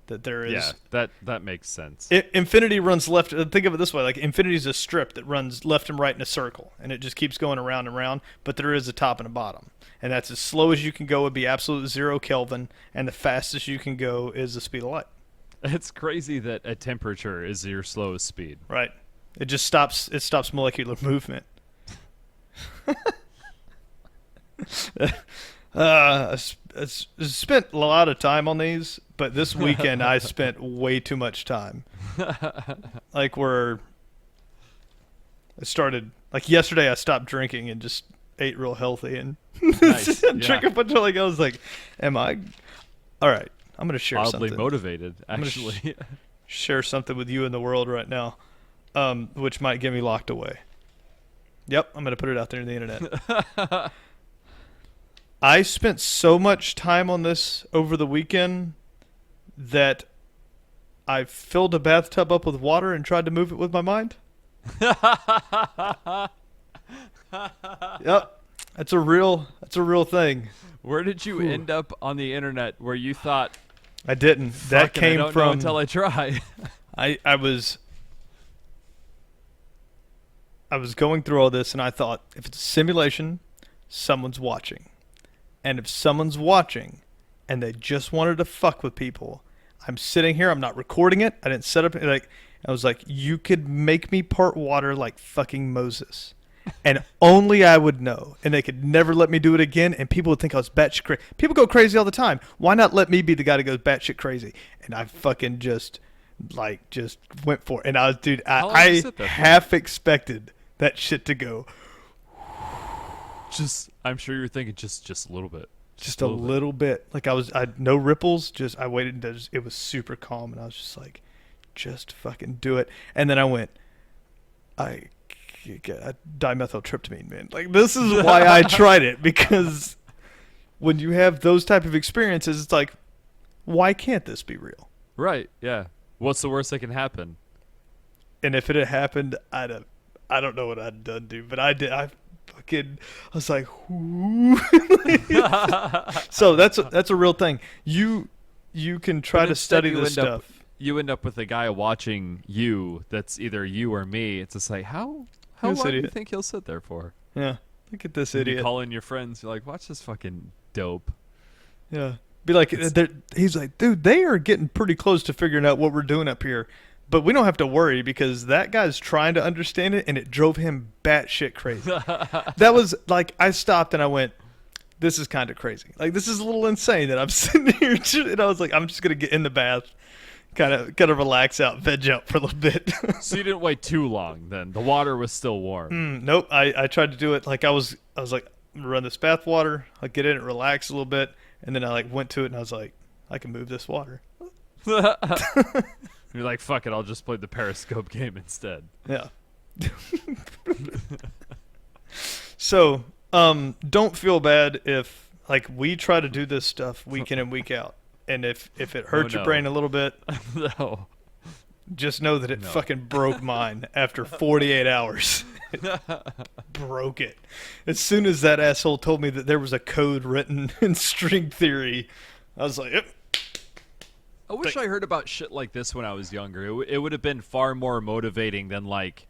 That there is that makes sense. Infinity runs left. Think of it this way: like infinity is a strip that runs left and right in a circle, and it just keeps going around and around. But there is a top and a bottom, and that's as slow as you can go would be absolute 0 Kelvin, and the fastest you can go is the speed of light. It's crazy that a temperature is your slowest speed. Right. It just stops. It stops molecular movement. I spent a lot of time on these, but this weekend I spent way too much time. Like I started, like yesterday I stopped drinking and just ate real healthy and Nice. drank a bunch of, like, I was like, am I? All right, I'm going to share Oddly something. motivated, I'm gonna actually. Share something with you in the world right now, which might get me locked away. Yep, I'm going to put it out there on the internet. I spent so much time on this over the weekend that I filled a bathtub up with water and tried to move it with my mind. Yep. That's a real thing. Where did you end up on the internet where you thought, I didn't. That "Fucking, came I don't from know until I try"? I was going through all this and I thought, if it's a simulation, someone's watching. And if someone's watching and they just wanted to fuck with people, I'm sitting here, I'm not recording it. I didn't set up, like, I was like, you could make me part water like fucking Moses. And only I would know. And they could never let me do it again. And people would think I was batshit crazy. People go crazy all the time. Why not let me be the guy that goes batshit crazy? And I fucking just went for it. And I was, dude, I half expected that shit to go. I'm sure you're thinking just a little bit. Just a little bit. Like I had no ripples. I waited until it was super calm, and I was just like, just fucking do it. And then I went, I get dimethyltryptamine, man. Like, this is why I tried it, because when you have those type of experiences, it's like, why can't this be real? Right. Yeah. What's the worst that can happen? And if it had happened, I don't know what I'd done, dude. But I did. I was like, whoo. So that's a real thing. You can try to study this stuff. You end up with a guy watching you that's either you or me. It's just like, how long do you think he'll sit there for? Yeah. Look at this idiot. idiot. You call in your friends. You're like, watch this fucking dope. Yeah. Be like, he's like, dude, they are getting pretty close to figuring out what we're doing up here. But we don't have to worry because that guy's trying to understand it, and it drove him batshit crazy. That was like, I stopped and I went, this is kind of crazy. Like, this is a little insane that I'm sitting here. And I was like, I'm just going to get in the bath, kind of relax out, veg out for a little bit. So you didn't wait too long then? The water was still warm? Nope. I tried to do it like I was like, I'm going to run this bath water. I'll get in it, relax a little bit. And then I like went to it and I was like, I can move this water. You're like, fuck it, I'll just play the Periscope game instead. Yeah. So, don't feel bad if, like, we try to do this stuff week in and week out. And if it hurts your brain a little bit, no, just know that it fucking broke mine after 48 hours. Broke it. As soon as that asshole told me that there was a code written in string theory, I was like, yep. I wish I heard about shit like this when I was younger. It would have been far more motivating than, like,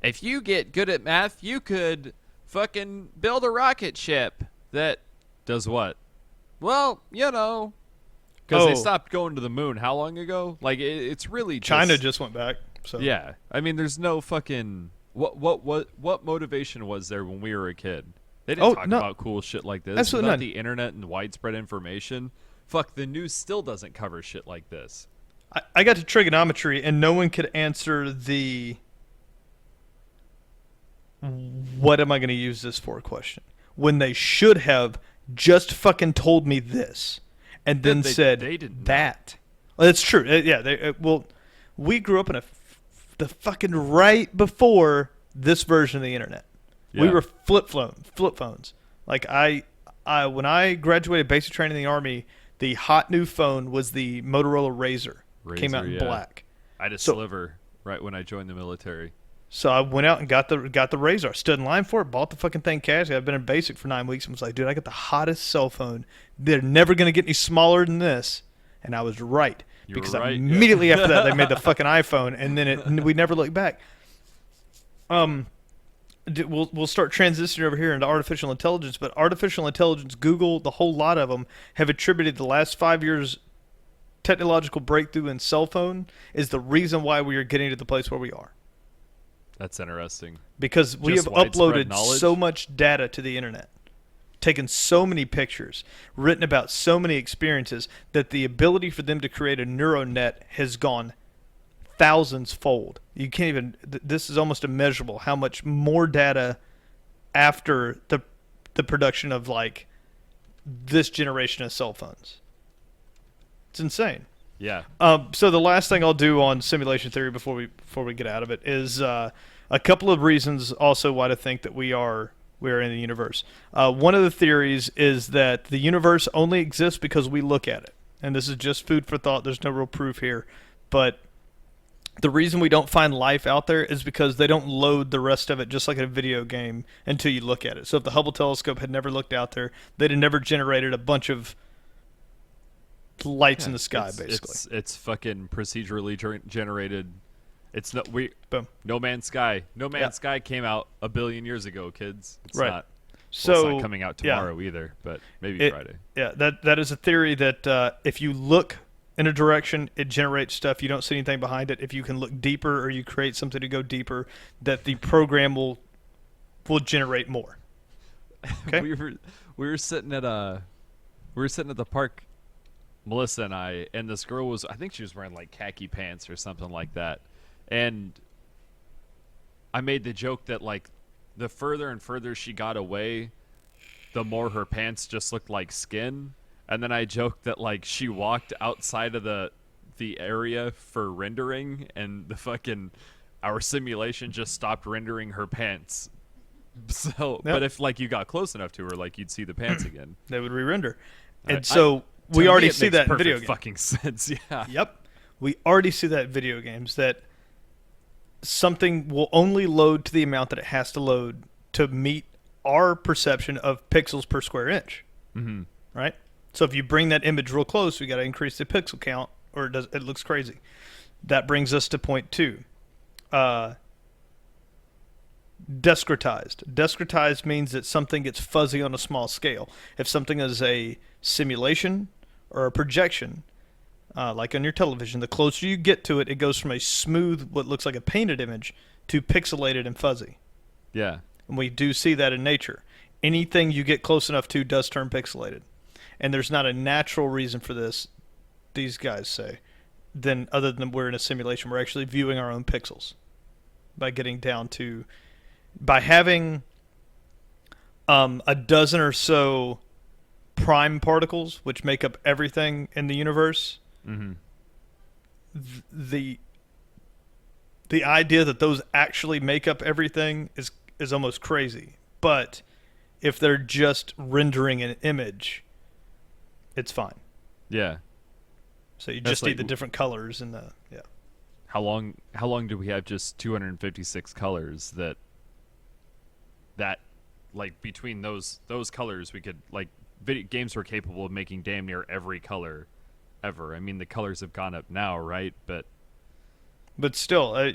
if you get good at math, you could fucking build a rocket ship that does what? Well, you know, because they stopped going to the moon how long ago? Like, it's really just, China just went back. So yeah, I mean, there's no fucking what motivation was there when we were a kid? They didn't talk about cool shit like this. Absolutely Without not. the internet and widespread information. Fuck, the news still doesn't cover shit like this. I got to trigonometry, and no one could answer the what am I going to use this for question, when they should have just fucking told me this and then said they didn't that. Well, that's true. Yeah. Well, we grew up in the fucking right before this version of the internet. We Yeah. were flip phones. Like when I graduated basic training in the Army, the hot new phone was the Motorola Razr. Came out Razor, in yeah. black. I had a So sliver right when I joined the military. so I went out and got the Razr. I stood in line for it, bought the fucking thing cash. I've been in basic for 9 weeks and was like, dude, I got the hottest cell phone. They're never gonna get any smaller than this. And I was right. You were Because right. immediately after that they made the Yeah. fucking iPhone and then we never looked back. We'll start transitioning over here into artificial intelligence, but artificial intelligence, Google, the whole lot of them have attributed the last 5 years technological breakthrough in cell phone is the reason why we are getting to the place where we are. That's interesting. Because we Just have widespread uploaded knowledge? so much data to the internet, taken so many pictures, written about so many experiences that the ability for them to create a neural net has gone thousands fold. You can't even. This is almost immeasurable how much more data after the production of like this generation of cell phones. It's insane. Yeah. So the last thing I'll do on simulation theory before we get out of it is a couple of reasons also why to think that we are in the universe. One of the theories is that the universe only exists because we look at it, and this is just food for thought. There's no real proof here, but the reason we don't find life out there is because they don't load the rest of it just like in a video game until you look at it. So if the Hubble telescope had never looked out there, they'd have never generated a bunch of lights in the sky, basically. It's fucking procedurally generated. It's Boom. No Man's Sky. No Man's Yeah. Sky came out a billion years ago, kids. It's Right. not. So Well, it's not coming out yeah. tomorrow either, but maybe Friday. Yeah, that is a theory that if you look in a direction, it generates stuff. You don't see anything behind it. If you can look deeper or you create something to go deeper, that the program will generate more. Okay. We were sitting at the park, Melissa and I, and this girl I think she was wearing like khaki pants or something like that, and I made the joke that like the further and further she got away, the more her pants just looked like skin. And then I joked that like she walked outside of the area for rendering, and our simulation just stopped rendering her pants. So, Yep. but if like you got close enough to her, like you'd see the pants again. They would re-render. And I- so To we me, already it see makes that in perfect video games. fucking sense. Yeah. Yep. We already see that in video games that something will only load to the amount that it has to load to meet our perception of pixels per square inch. Mm-hmm. Right? So if you bring that image real close, we got to increase the pixel count or it looks crazy. That brings us to point 2. Discretized. Discretized means that something gets fuzzy on a small scale. If something is a simulation or a projection, like on your television, the closer you get to it, it goes from a smooth, what looks like a painted image, to pixelated and fuzzy. Yeah. And we do see that in nature. Anything you get close enough to does turn pixelated. And there's not a natural reason for this, these guys say, other than we're in a simulation. We're actually viewing our own pixels by having a dozen or so prime particles, which make up everything in the universe. Mm-hmm. The idea that those actually make up everything is almost crazy. But if they're just rendering an image, it's fine. Yeah. So you That's just need like- the different colors and the yeah. How long do we have just 256 colors that like between those colors we could like video games were capable of making damn near every color ever. I mean the colors have gone up now, right? But still,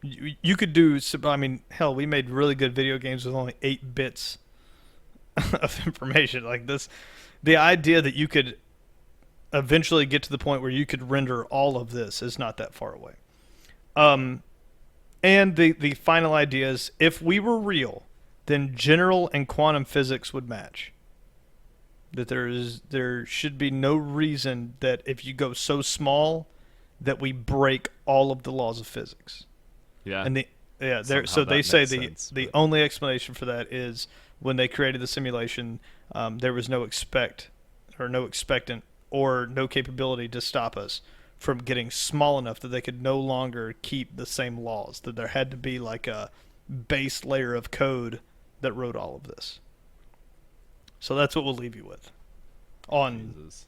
you could do. I mean, hell, we made really good video games with only 8 bits of information like this. The idea that you could eventually get to the point where you could render all of this is not that far away. And the final idea is, if we were real, then general and quantum physics would match. That there should be no reason that if you go so small that we break all of the laws of physics. Yeah. And Somehow so they that say makes the sense, the but- only explanation for that is when they created the simulation, there was no expectant or no capability to stop us from getting small enough that they could no longer keep the same laws. That there had to be like a base layer of code that wrote all of this. So that's what we'll leave you with. Jesus.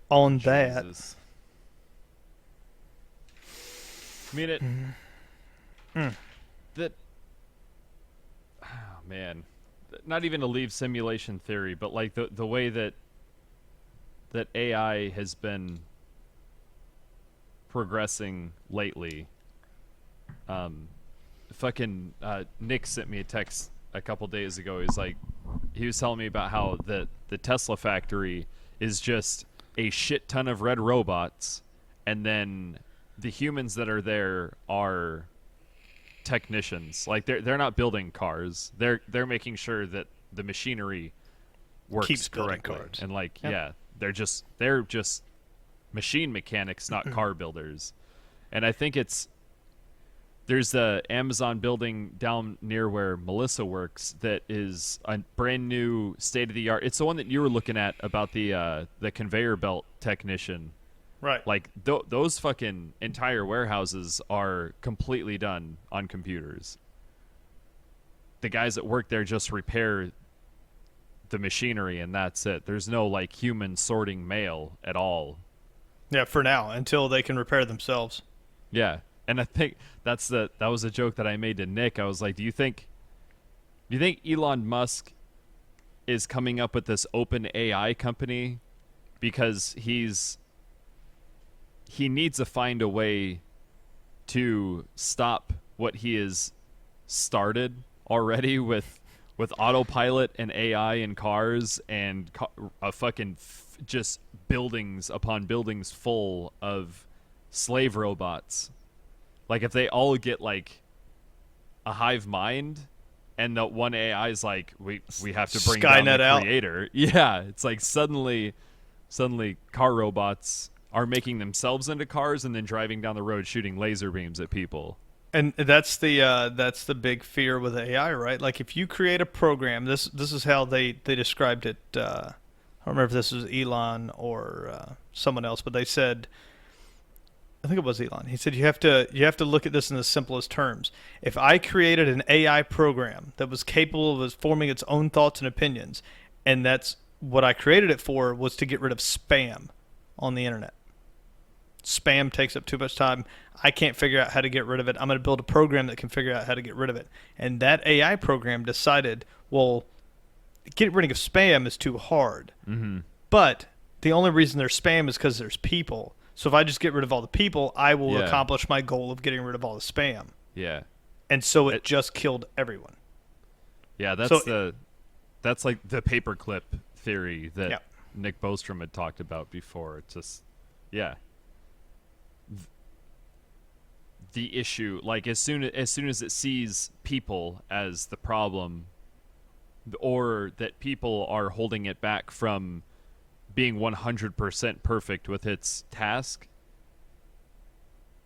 On that. Jesus. I mean it. That. Oh, man. Not even to leave simulation theory, but like the way that AI has been progressing lately. Fucking Nick sent me a text a couple days ago. He was telling me about how the Tesla factory is just a shit ton of red robots, and then the humans that are there are technicians. Like they're not building cars. They're making sure that the machinery works Keeps building correctly. cars. And like Yep. they're just machine mechanics, not car builders. And I think there's the Amazon building down near where Melissa works that is a brand new state of the art. It's the one that you were looking at about the conveyor belt technician. Right. Like those fucking entire warehouses are completely done on computers. The guys that work there just repair the machinery and that's it. There's no like human sorting mail at all. Yeah, for now, until they can repair themselves. Yeah. And I think that was a joke that I made to Nick. I was like, do you think Elon Musk is coming up with this open AI company because he needs to find a way to stop what he has started already with autopilot and AI in cars and just buildings upon buildings full of slave robots. Like if they all get like a hive mind and the one AI is like we have to bring down Skynet the out. creator. Yeah, it's like suddenly car robots are making themselves into cars and then driving down the road shooting laser beams at people. And that's the big fear with AI, right? Like if you create a program, this is how they described it. I don't remember if this was Elon or someone else, but they said, I think it was Elon. He said you have to look at this in the simplest terms. If I created an AI program that was capable of forming its own thoughts and opinions, and that's what I created it for, was to get rid of spam on the internet. Spam takes up too much time. I can't figure out how to get rid of it. I'm going to build a program that can figure out how to get rid of it. And that AI program decided, well, getting rid of spam is too hard. Mm-hmm. But the only reason there's spam is because there's people. So if I just get rid of all the people, I will accomplish my goal of getting rid of all the spam. Yeah. And so it just killed everyone. Yeah, that's like the paperclip theory that Nick Bostrom had talked about before. It's just, yeah. The issue, like as soon as it sees people as the problem, or that people are holding it back from being 100% perfect with its task,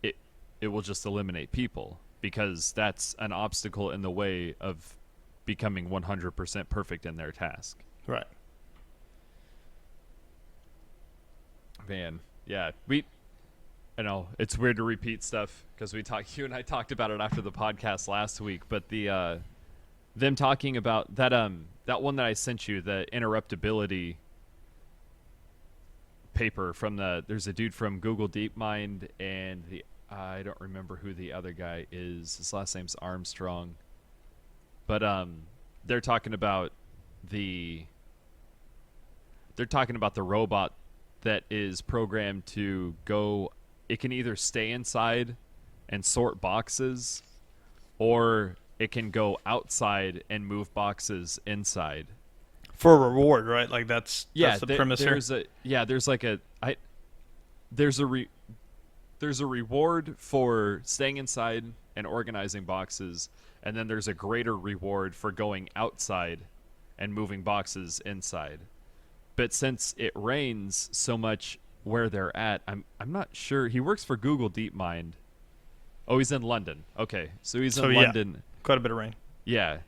it will just eliminate people because that's an obstacle in the way of becoming 100% perfect in their task. Right. Man, yeah, I know it's weird to repeat stuff because you and I talked about it after the podcast last week, but them talking about that one that I sent you, the interruptibility paper from there's a dude from Google DeepMind and I don't remember who the other guy is. His last name's Armstrong, but they're talking about the robot that is programmed to go. It can either stay inside and sort boxes, or it can go outside and move boxes inside. For a reward, right? Like that's the premise here. There's a reward for staying inside and organizing boxes, and then there's a greater reward for going outside and moving boxes inside. But since it rains so much where they're at, I'm not sure. He works for Google DeepMind. Oh, he's in London. Okay, so he's in London. Quite a bit of rain. Yeah.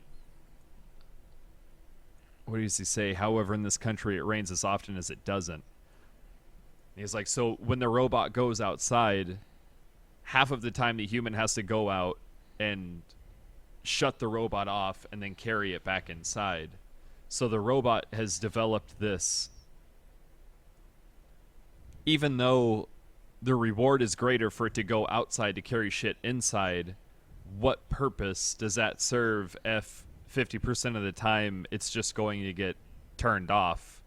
What does he say? However, in this country, it rains as often as it doesn't. He's like, so when the robot goes outside, half of the time the human has to go out and shut the robot off and then carry it back inside. So the robot has developed this, even though the reward is greater for it to go outside to carry shit inside, what purpose does that serve if 50% of the time it's just going to get turned off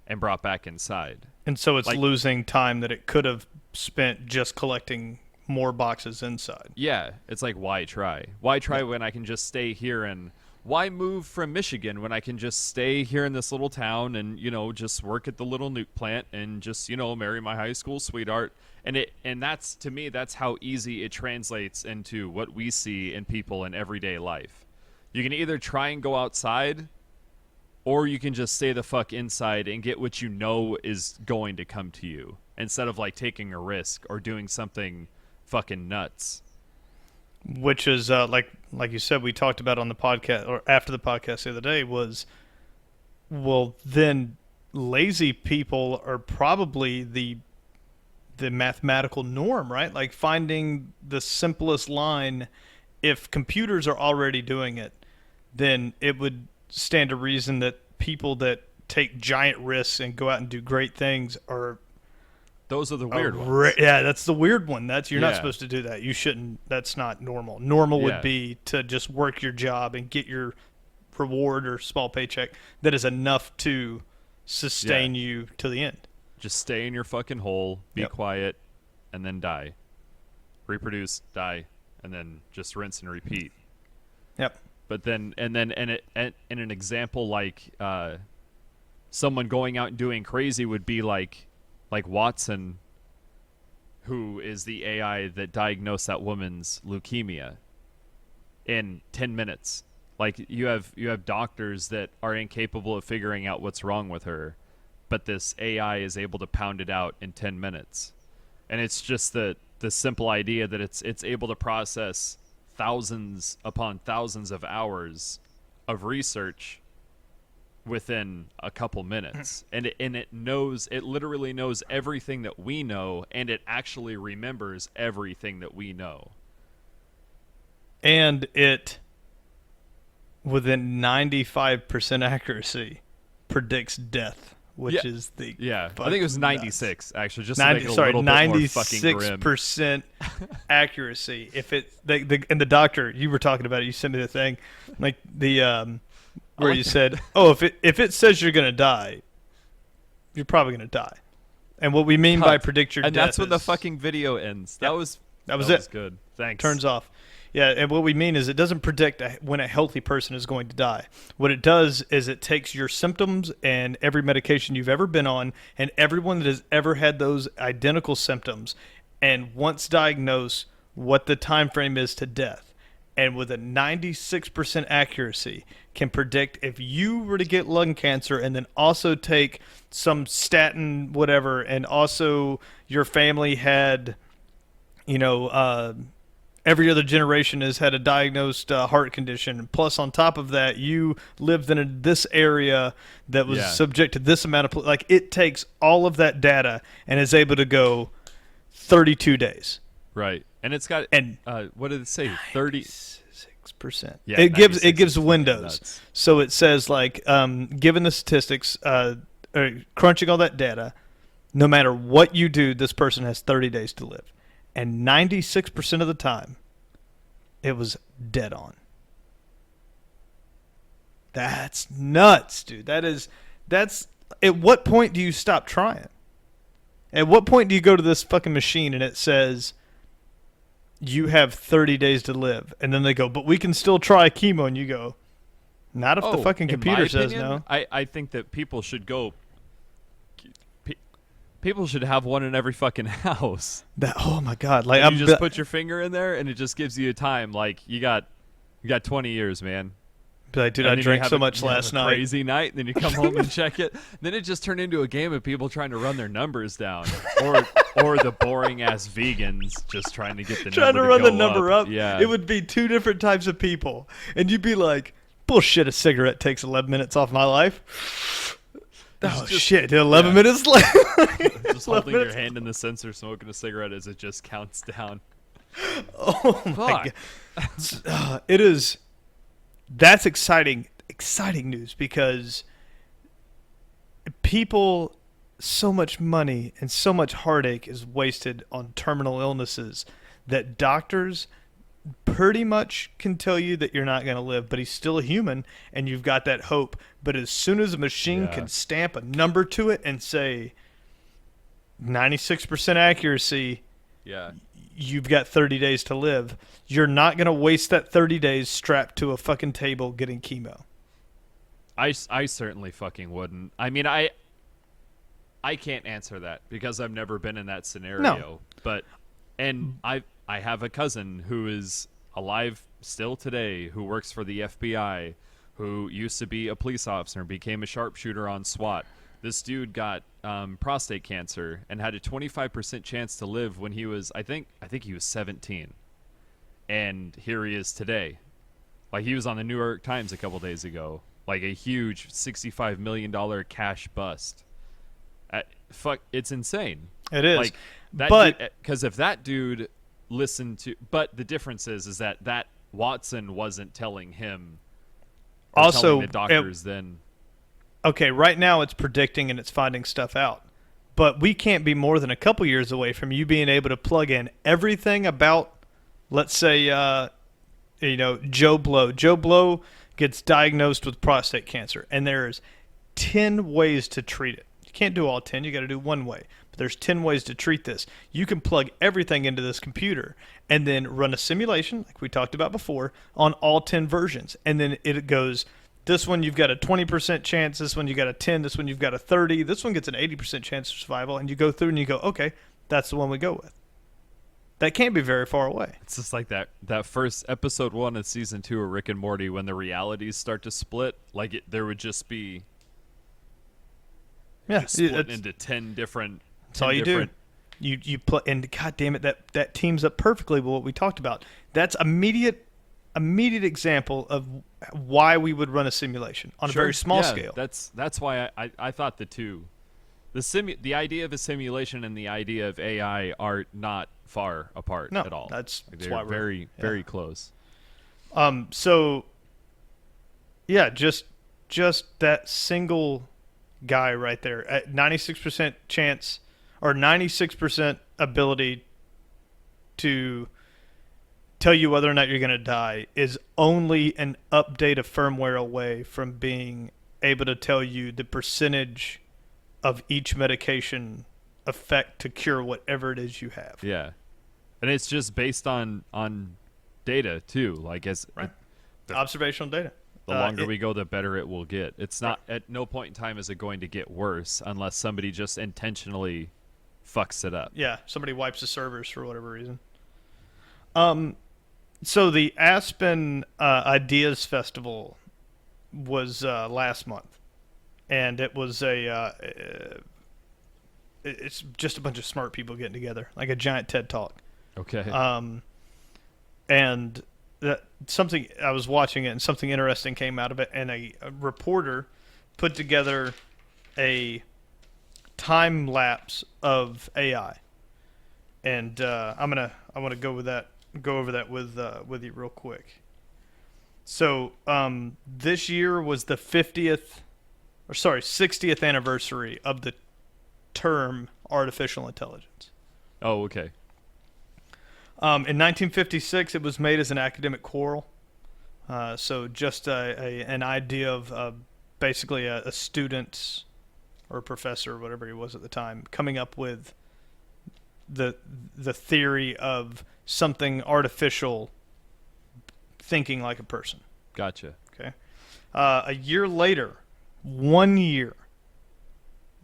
and brought back inside? And so it's like, losing time that it could have spent just collecting more boxes inside. Yeah, it's like, why try? Why try when I can just stay here? And why move from Michigan when I can just stay here in this little town and, you know, just work at the little nuke plant and just, you know, marry my high school sweetheart? And that's, to me, that's how easy it translates into what we see in people in everyday life. You can either try and go outside, or you can just stay the fuck inside and get what you know is going to come to you, instead of like taking a risk or doing something fucking nuts. Which is like you said, we talked about on the podcast or after the podcast the other day was, well, then lazy people are probably the mathematical norm, right? Like finding the simplest line. If computers are already doing it, then it would stand to reason that people that take giant risks and go out and do great things are... Those are the weird ones. Yeah, that's the weird one. You're not supposed to do that. You shouldn't. That's not normal. Normal would be to just work your job and get your reward or small paycheck that is enough to sustain you to the end. Just stay in your fucking hole, be quiet, and then die. Reproduce, die, and then just rinse and repeat. Yep. But then in an example like someone going out and doing crazy would be like Watson, who is the AI that diagnosed that woman's leukemia in 10 minutes. Like you have doctors that are incapable of figuring out what's wrong with her, but this AI is able to pound it out in 10 minutes. And it's just the simple idea that it's able to process thousands upon thousands of hours of research within a couple minutes. And it literally knows everything that we know, and it actually remembers everything that we know. And it, within 95% accuracy, predicts death, which is the... Yeah, I think it was 96, actually, just to make it a little bit more fucking grim. 96% accuracy. If it... and the doctor, you were talking about it, you sent me the thing, like the... where you said, "Oh, if it says you're gonna die, you're probably gonna die." And what we mean by predict your death, and that's when the fucking video ends. That was it. Good. Thanks. Turns off. Yeah, and what we mean is it doesn't predict when a healthy person is going to die. What it does is it takes your symptoms and every medication you've ever been on, and everyone that has ever had those identical symptoms, and once diagnosed, what the time frame is to death. And with a 96% accuracy, can predict if you were to get lung cancer and then also take some statin, whatever, and also your family had, every other generation has had a diagnosed heart condition. Plus, on top of that, you lived in this area that was subject to this amount of... Like, it takes all of that data and is able to go 32 days. Right. And it's got... And what did it say? 36%. Yeah, it gives windows. So it says, like, given the statistics, crunching all that data, no matter what you do, this person has 30 days to live. And 96% of the time, it was dead on. That's nuts, dude. That's at what point do you stop trying? At what point do you go to this fucking machine and it says you have 30 days to live, and then they go, but we can still try chemo, and you go, not if the fucking computer says no. I think that people should go. People should have one in every fucking house. Oh my god! Like you just put your finger in there, and it just gives you a time. Like you got 20 years, man. Be like, dude, I drank so much last night. Crazy night, and then you come home and check it. Then it just turned into a game of people trying to run their numbers down, or the boring ass vegans just trying to get the trying number to run the number up. Yeah, it would be two different types of people, and you'd be like, bullshit. A cigarette takes 11 minutes off my life. Oh shit! 11 minutes left. Just holding your hand in the sensor, smoking a cigarette as it just counts down. Oh my god! It is. that's exciting news because people, so much money and so much heartache is wasted on terminal illnesses that doctors pretty much can tell you that you're not going to live, but he's still a human and you've got that hope. But as soon as a machine Yeah. can stamp a number to it and say 96% accuracy, Yeah. you've got 30 days to live, you're not going to waste that 30 days strapped to a fucking table getting chemo. I certainly fucking wouldn't. I mean, I can't answer that because I've never been in that scenario. No. But I have a cousin who is alive still today, who works for the FBI, who used to be a police officer and became a sharpshooter on SWAT. This dude got prostate cancer and had a 25% chance to live when he was, I think he was 17. And here he is today. Like, he was on the New York Times a couple days ago. Like a huge $65 million cash bust. Fuck, it's insane. It is. Like, that, but because if that dude listened to, but the difference is that Watson wasn't telling him. Or also, telling the doctors then. Okay, right now it's predicting and it's finding stuff out. But we can't be more than a couple years away from you being able to plug in everything about, let's say, Joe Blow. Joe Blow gets diagnosed with prostate cancer, and there's 10 ways to treat it. You can't do all 10. You got to do one way. But there's 10 ways to treat this. You can plug everything into this computer and then run a simulation, like we talked about before, on all 10 versions. And then it goes, this one you've got a 20% chance, this one you got a 10, this one you've got a 30, this one gets an 80% chance of survival, and you go through and you go, okay, that's the one we go with. That can't be very far away. It's just like that first episode 1 of season 2 of Rick and Morty, when the realities start to split. Like, there would just be split into 10 different. That's all you do. You play, and god damn it, that teams up perfectly with what we talked about. That's immediate example of why we would run a simulation on a very small scale. That's why I thought the idea of a simulation and the idea of AI are not far apart at all. That's they're why we're very close. So yeah, just that single guy right there at 96% chance or 96% ability to tell you whether or not you're going to die is only an update of firmware away from being able to tell you the percentage of each medication effect to cure whatever it is you have. Yeah. And it's just based on data too. Like, observational data. The longer we go, the better it will get. It's not, at no point in time is it going to get worse unless somebody just intentionally fucks it up. Yeah, somebody wipes the servers for whatever reason. So the Aspen Ideas Festival was last month, and it was it's just a bunch of smart people getting together, like a giant TED Talk. Okay. And something, I was watching it, and something interesting came out of it, and a reporter put together a time lapse of AI, and I want to go over that with you real quick. So this year was the 60th anniversary of the term artificial intelligence. Oh, okay. In 1956, it was made as an academic quarrel. So just an idea of basically a student or a professor, whatever he was at the time, coming up with the theory of something artificial thinking like a person. Gotcha. Okay. A year later, 1 year,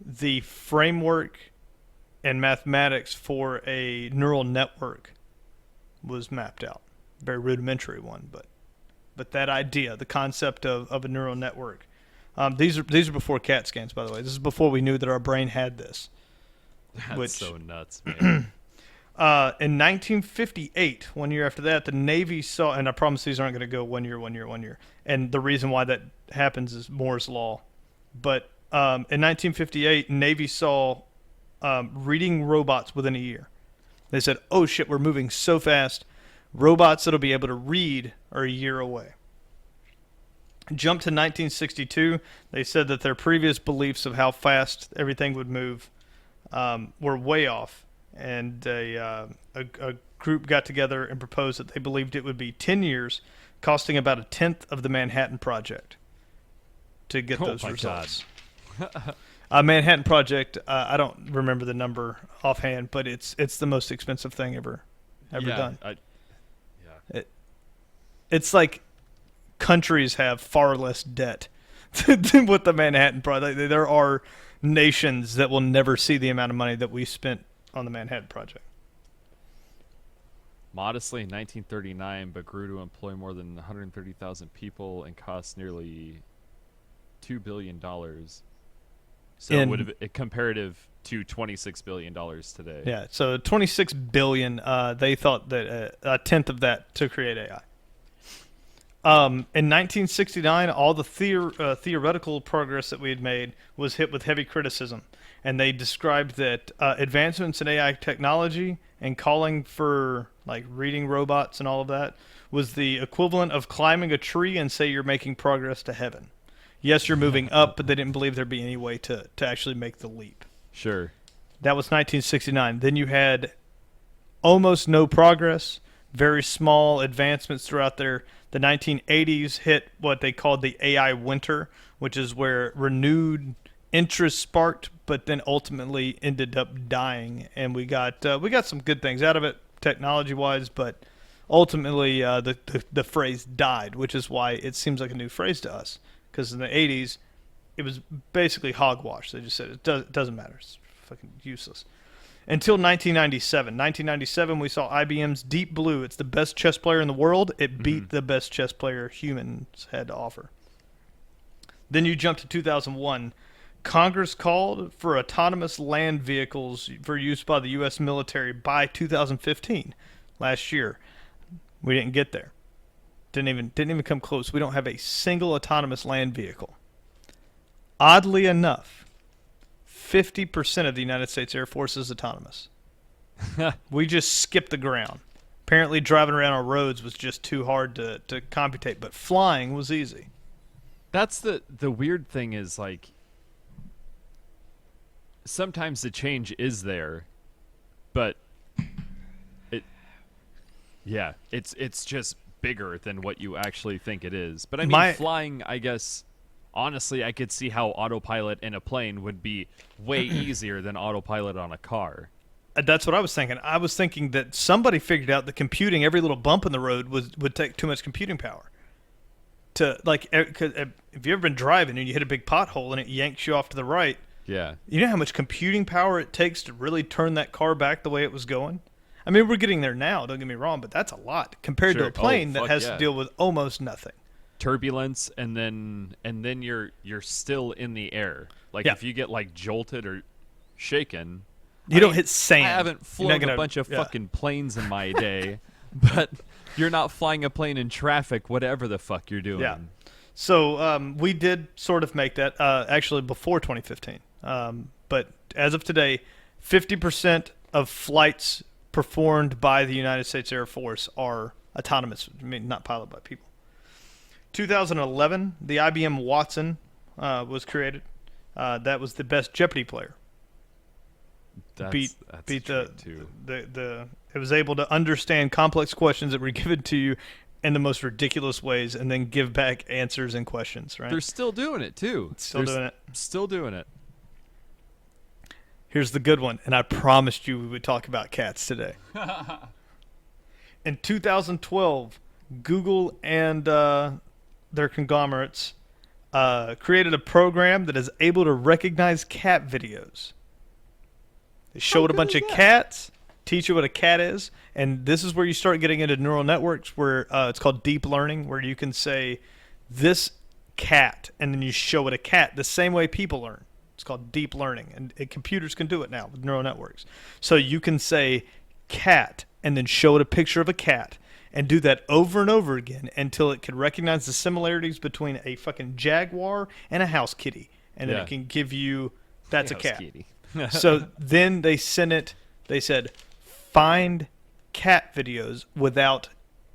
the framework and mathematics for a neural network was mapped out. Very rudimentary one, but that idea, the concept of a neural network. These are before CAT scans, by the way. This is before we knew that our brain had this. That's so nuts, man. In 1958, 1 year after that, the Navy saw, and I promise these aren't going to go 1 year. And the reason why that happens is Moore's Law. But in 1958, Navy saw reading robots within a year. They said, oh shit, we're moving so fast. Robots that'll be able to read are a year away. Jump to 1962. They said that their previous beliefs of how fast everything would move were way off, and a group got together and proposed that they believed it would be 10 years, costing about a tenth of the Manhattan Project to get those results. Manhattan Project, I don't remember the number offhand, but it's the most expensive thing ever done. It's like countries have far less debt than what the Manhattan Project. There are nations that will never see the amount of money that we spent on the Manhattan Project. Modestly in 1939, but grew to employ more than 130,000 people and cost nearly $2 billion. So it would have a comparative to $26 billion today. Yeah, so $26 billion. They thought that a tenth of that to create AI. In 1969, all the theoretical progress that we had made was hit with heavy criticism, and they described that advancements in AI technology and calling for like reading robots and all of that was the equivalent of climbing a tree and say you're making progress to heaven. Yes, you're moving up, but they didn't believe there'd be any way to actually make the leap. Sure. That was 1969. Then you had almost no progress, very small advancements throughout there. The 1980s hit what they called the AI winter, which is where renewed interest sparked, but then ultimately ended up dying. And we got some good things out of it, technology-wise, but ultimately the phrase died, which is why it seems like a new phrase to us. Because in the 80s, it was basically hogwash. They just said it doesn't matter. It's fucking useless. Until 1997. 1997, we saw IBM's Deep Blue. It's the best chess player in the world. It beat the best chess player humans had to offer. Then you jump to 2001. Congress called for autonomous land vehicles for use by the U.S. military by 2015, last year. We didn't get there. Didn't even come close. We don't have a single autonomous land vehicle. Oddly enough, 50% of the United States Air Force is autonomous. We just skipped the ground. Apparently driving around on roads was just too hard to computate, but flying was easy. That's the weird thing is, like, sometimes the change is there, but it's just bigger than what you actually think it is. But I mean, flying, I guess, honestly, I could see how autopilot in a plane would be way easier than autopilot on a car. That's what I was thinking. I was thinking that somebody figured out that computing every little bump in the road would take too much computing power. To like, if you've ever been driving and you hit a big pothole and it yanks you off to the right, yeah, you know how much computing power it takes to really turn that car back the way it was going? I mean, we're getting there now, don't get me wrong, but that's a lot compared to a plane that has to deal with almost nothing. Turbulence, and then you're still in the air. Like, if you get like jolted or shaken, you don't hit sand. I haven't flown a bunch of fucking planes in my day, but you're not flying a plane in traffic, whatever the fuck you're doing. Yeah. So we did sort of make that actually before 2015. But as of today, 50% of flights performed by the United States Air Force are autonomous. I mean, not piloted by people. 2011, the IBM Watson was created. That was the best Jeopardy player. Beat the. It was able to understand complex questions that were given to you in the most ridiculous ways, and then give back answers and questions. Right? They're still doing it too. Still doing it. Here's the good one, and I promised you we would talk about cats today. In 2012, Google and their conglomerates created a program that is able to recognize cat videos. They showed a bunch of cats, teach you what a cat is, and this is where you start getting into neural networks where it's called deep learning, where you can say, this cat, and then you show it a cat the same way people learn. It's called deep learning, and computers can do it now with neural networks. So you can say cat and then show it a picture of a cat and do that over and over again until it can recognize the similarities between a fucking jaguar and a house kitty. And then it can give you, that's a cat. So then they said, find cat videos without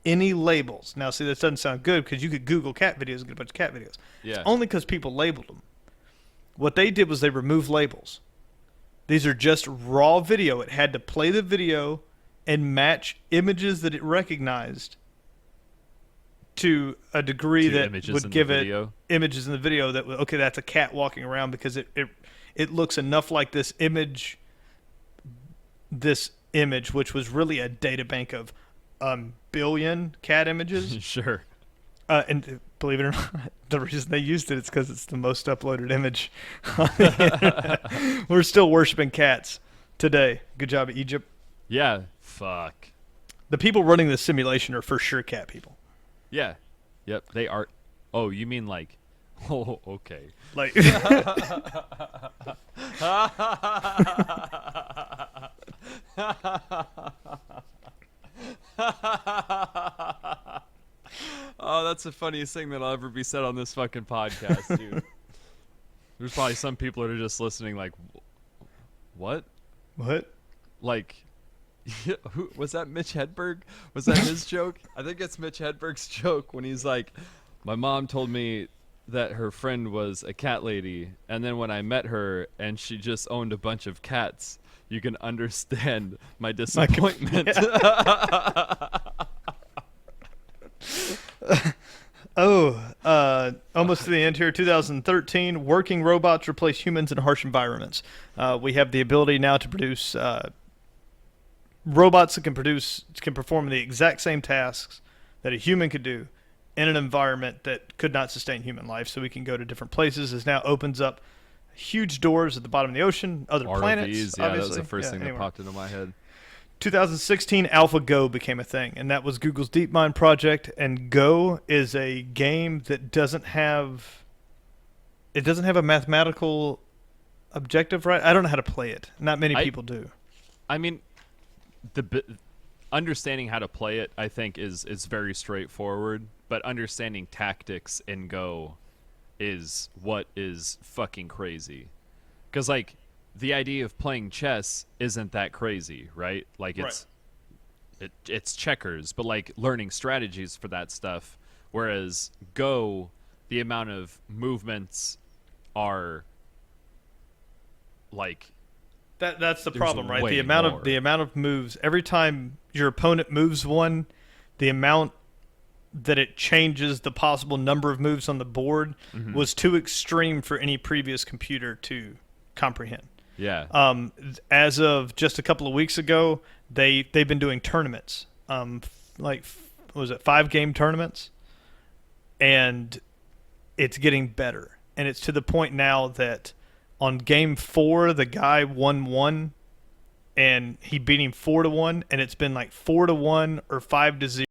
any labels. Now, see, this doesn't sound good because you could Google cat videos and get a bunch of cat videos. It's Yeah. only because people labeled them. What they did was they removed labels. These are just raw video. It had to play the video and match images that it recognized to a degree To that images would in the give it video? images in the video that would, okay, that's a cat walking around because it looks enough like this image, which was really a data bank of billion cat images. Sure. And believe it or not, the reason they used it is because it's the most uploaded image on the internet. We're still worshiping cats today. Good job, Egypt. Yeah. Fuck. The people running the simulation are for sure cat people. Yeah. Yep. They are. Oh, you mean like? Oh, okay. Like, Oh, that's the funniest thing that'll ever be said on this fucking podcast, dude. There's probably some people that are just listening like, what? what? Like, who was that? Mitch Hedberg? Was that his joke? I think it's Mitch Hedberg's joke when he's like, my mom told me that her friend was a cat lady, and then when I met her and she just owned a bunch of cats, you can understand my disappointment. Almost to the end here. 2013, working robots replace humans in harsh environments. We have the ability now to produce robots that can perform the exact same tasks that a human could do in an environment that could not sustain human life. So we can go to different places. This now opens up huge doors at the bottom of the ocean, other RVs, planets. yeah, obviously. that was the first thing anywhere. that popped into my head. 2016, AlphaGo became a thing, and that was Google's DeepMind project. And Go is a game that doesn't have a mathematical objective, right? I don't know how to play it. Not many people do. I mean, understanding how to play it, I think, is very straightforward. But understanding tactics in Go is what is fucking crazy. Because, like, the idea of playing chess isn't that crazy, right? Like, it's checkers, but, like, learning strategies for that stuff. Whereas Go, the amount of movements are, like... That's the There's problem, right? way The amount more. of moves every time your opponent moves one, the amount that it changes the possible number of moves on the board was too extreme for any previous computer to comprehend. Yeah. As of just a couple of weeks ago, they've been doing tournaments, like what was it 5-game tournaments, and it's getting better, and it's to the point now that on game 4 the guy won 1, and he beat him 4-1, and it's been like 4-1 or 5-0.